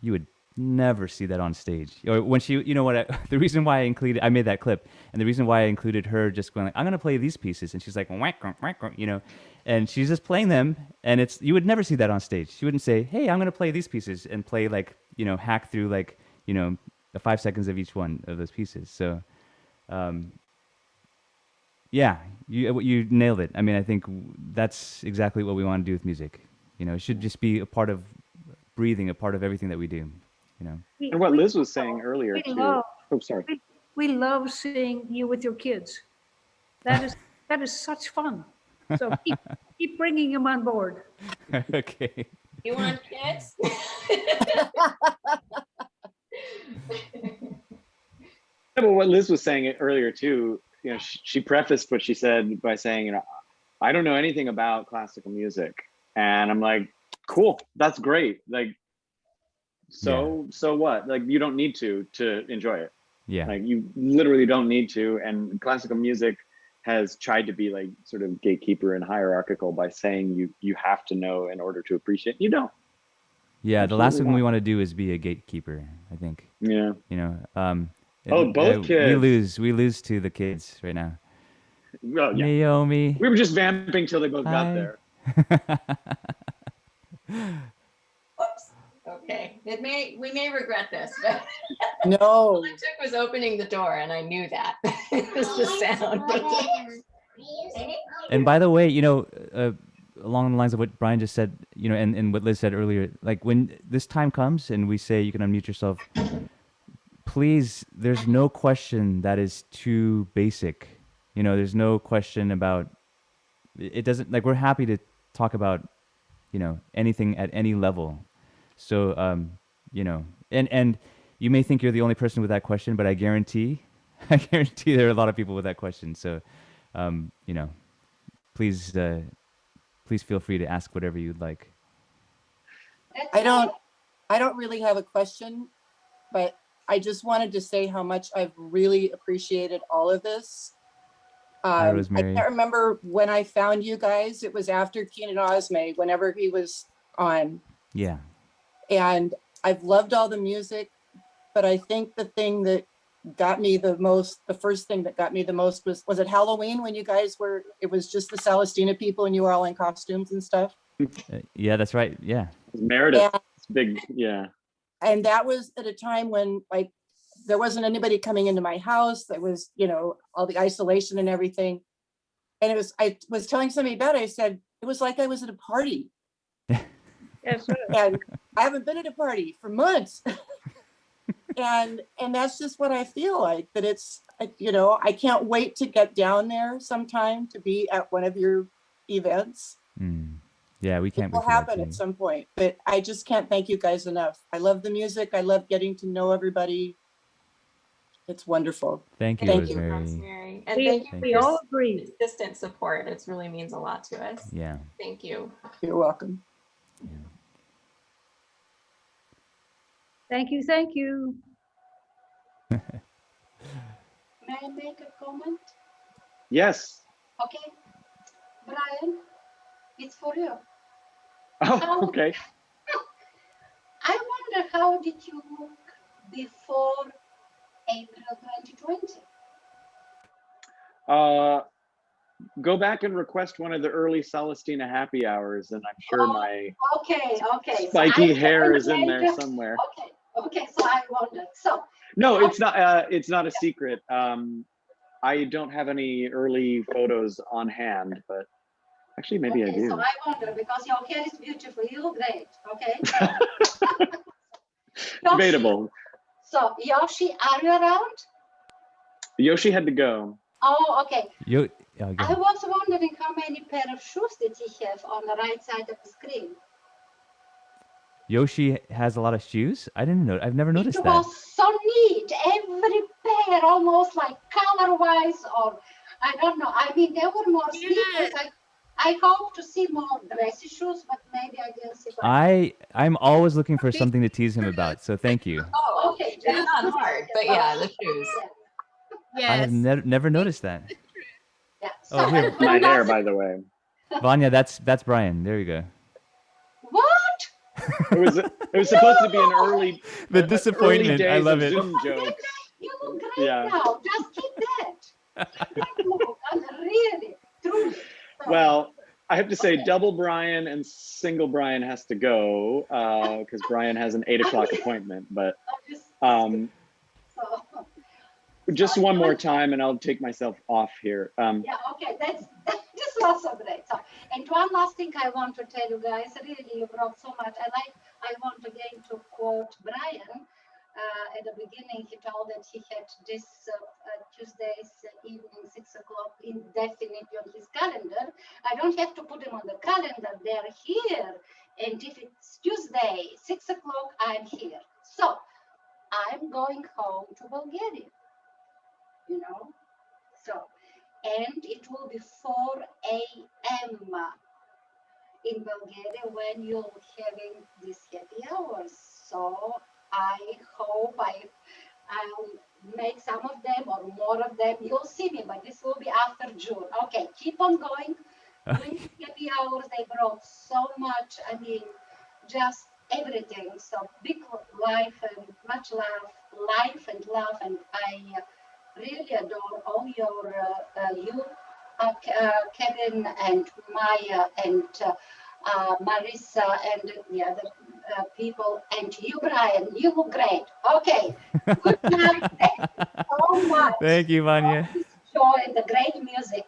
You would never see that on stage. Or when she, you know what, the reason why I made that clip, and the reason why I included her just going like, I'm going to play these pieces, and she's like, whack, whack, whack, you know, and she's just playing them, and you would never see that on stage. She wouldn't say, hey, I'm going to play these pieces and play, like, you know, hack through, like, you know, 5 seconds of each one of those pieces. So yeah, you nailed it. I mean, I think that's exactly what we want to do with music. You know, it should just be a part of breathing, a part of everything that we do, you know. And what Liz was saying earlier too. Oh, sorry. We love seeing you with your kids. That is such fun. So keep bringing them on board. Okay. You want kids? Yeah, but what Liz was saying earlier too, you know, she prefaced what she said by saying, you know, I don't know anything about classical music, and I'm like, cool, that's great. Like, so what? Like, you don't need to enjoy it. Yeah. Like, you literally don't need to. And classical music has tried to be like sort of gatekeeper and hierarchical by saying you have to know in order to appreciate. You don't. Yeah, the last Absolutely thing we not. want to do is be a gatekeeper, I think. Yeah. You know, Oh, both we kids. lose to the kids right now. Well, yeah. Naomi. We were just vamping till they both got Hi. there. Oops. Okay. We may regret this, but No. all it took was opening the door, and I knew that. It was the sound. And by the way, you know, along the lines of what Brian just said, you know, and what Liz said earlier, like when this time comes and we say you can unmute yourself, please, there's no question that is too basic. You know, there's no question about, it doesn't, like, we're happy to talk about, you know, anything at any level. So, you know, and you may think you're the only person with that question, but I guarantee there are a lot of people with that question. So, you know, please feel free to ask whatever you'd like. I don't really have a question, but I just wanted to say how much I've really appreciated all of this. Hi, I Rosemary. can't remember when I found you guys. It was after Keenan Osme, whenever he was on. Yeah. And I've loved all the music, but I think the thing that got me the most, the first thing that got me the most was it Halloween when you guys were, it was just the Celestina people and you were all in costumes and stuff? Yeah, that's right. Yeah. Meredith, Yeah. it's big, yeah. And that was at a time when, like, there wasn't anybody coming into my house. There was, you know, all the isolation and everything. And it was, I was telling somebody about it. I said, it was like I was at a party. Yes, And I haven't been at a party for months. and that's just what I feel like, that it's, you know, I can't wait to get down there sometime to be at one of your events. Yeah, we can't It will wait for that happen too. at some point, but I just can't thank you guys enough. I love the music. I love getting to know everybody. It's wonderful. Thank you, Thank you. Rosemary. Rosemary. And We- thank you for we your all agree. consistent support. It really means a lot to us. Yeah. Thank you. You're welcome. Thank you, thank you. May I make a comment? Yes. Okay. Brian, it's for you. Oh, okay. I wonder, how did you look before April 2020? Go back and request one of the early Celestina happy hours, and I'm sure my Okay. spiky So hair I is in there wondered- somewhere. Okay, so I wondered. So No, it's not. It's not a secret. I don't have any early photos on hand, but actually, maybe I okay, do. so I wonder, because your hair is beautiful, you look great. Okay. Debatable. So Yoshi, are you around? Yoshi had to go. Oh, okay. Yo, I was wondering how many pair of shoes did he have on the right side of the screen? Yoshi has a lot of shoes? I didn't know. I've never noticed It that. was so neat. Every pair, almost like color-wise, or I don't know. I mean, there were more sneakers. I hope to see more dressy shoes, but maybe I didn't see. I'm always looking for something to tease him about, so thank you. Oh, okay. It's not hard, but yeah, the shoes. I have never noticed that. Yeah. Oh, here. My hair, by the way. Vanya, that's Brian. There you go. What? It was supposed to be an early. The early disappointment. days I love of it. Zoom joke. You look great Yeah. now. Just keep that. And really, truly. Well, I have to say, double Brian and single Brian has to go because Brian has an 8 o'clock appointment. But just one more time, and I'll take myself off here. Yeah, okay, that's this was so great. So, and one last thing I want to tell you guys, really, you brought so much. I want again to quote Brian. At the beginning, he told that he had this Tuesdays evening 6 o'clock indefinitely on his calendar. I don't have to put them on the calendar; they're here. And if it's Tuesday 6 o'clock, I'm here. So I'm going home to Bulgaria. You know, so, and it will be 4 a.m. in Bulgaria when you're having these happy hours. So I hope I'll make some of them or more of them. You'll see me, but this will be after June. Okay, keep on going. Doing happy hours, they brought so much. I mean, just everything. So big life and much life and love. And I really adore all you, Kevin and Maya and Marissa and the other people, and you, Brian. You were great. Okay. Good night. Thank you so much. Thank you, Vanya. Enjoy the great music.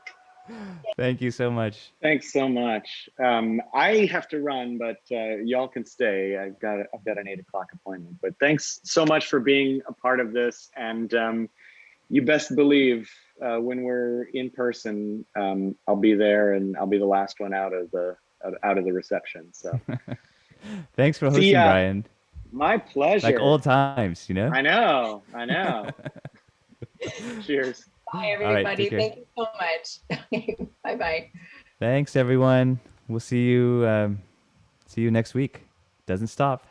Thank you so much. Thanks so much. I have to run, but y'all can stay. I've got an 8 o'clock appointment. But thanks so much for being a part of this. And you best believe when we're in person, I'll be there, and I'll be the last one out of the reception. So thanks for hosting, Brian. My pleasure. Like old times, you know. I know. Cheers. Bye, everybody. Thank you so much. Bye-bye. Thanks, everyone. We'll see you next week. Doesn't stop.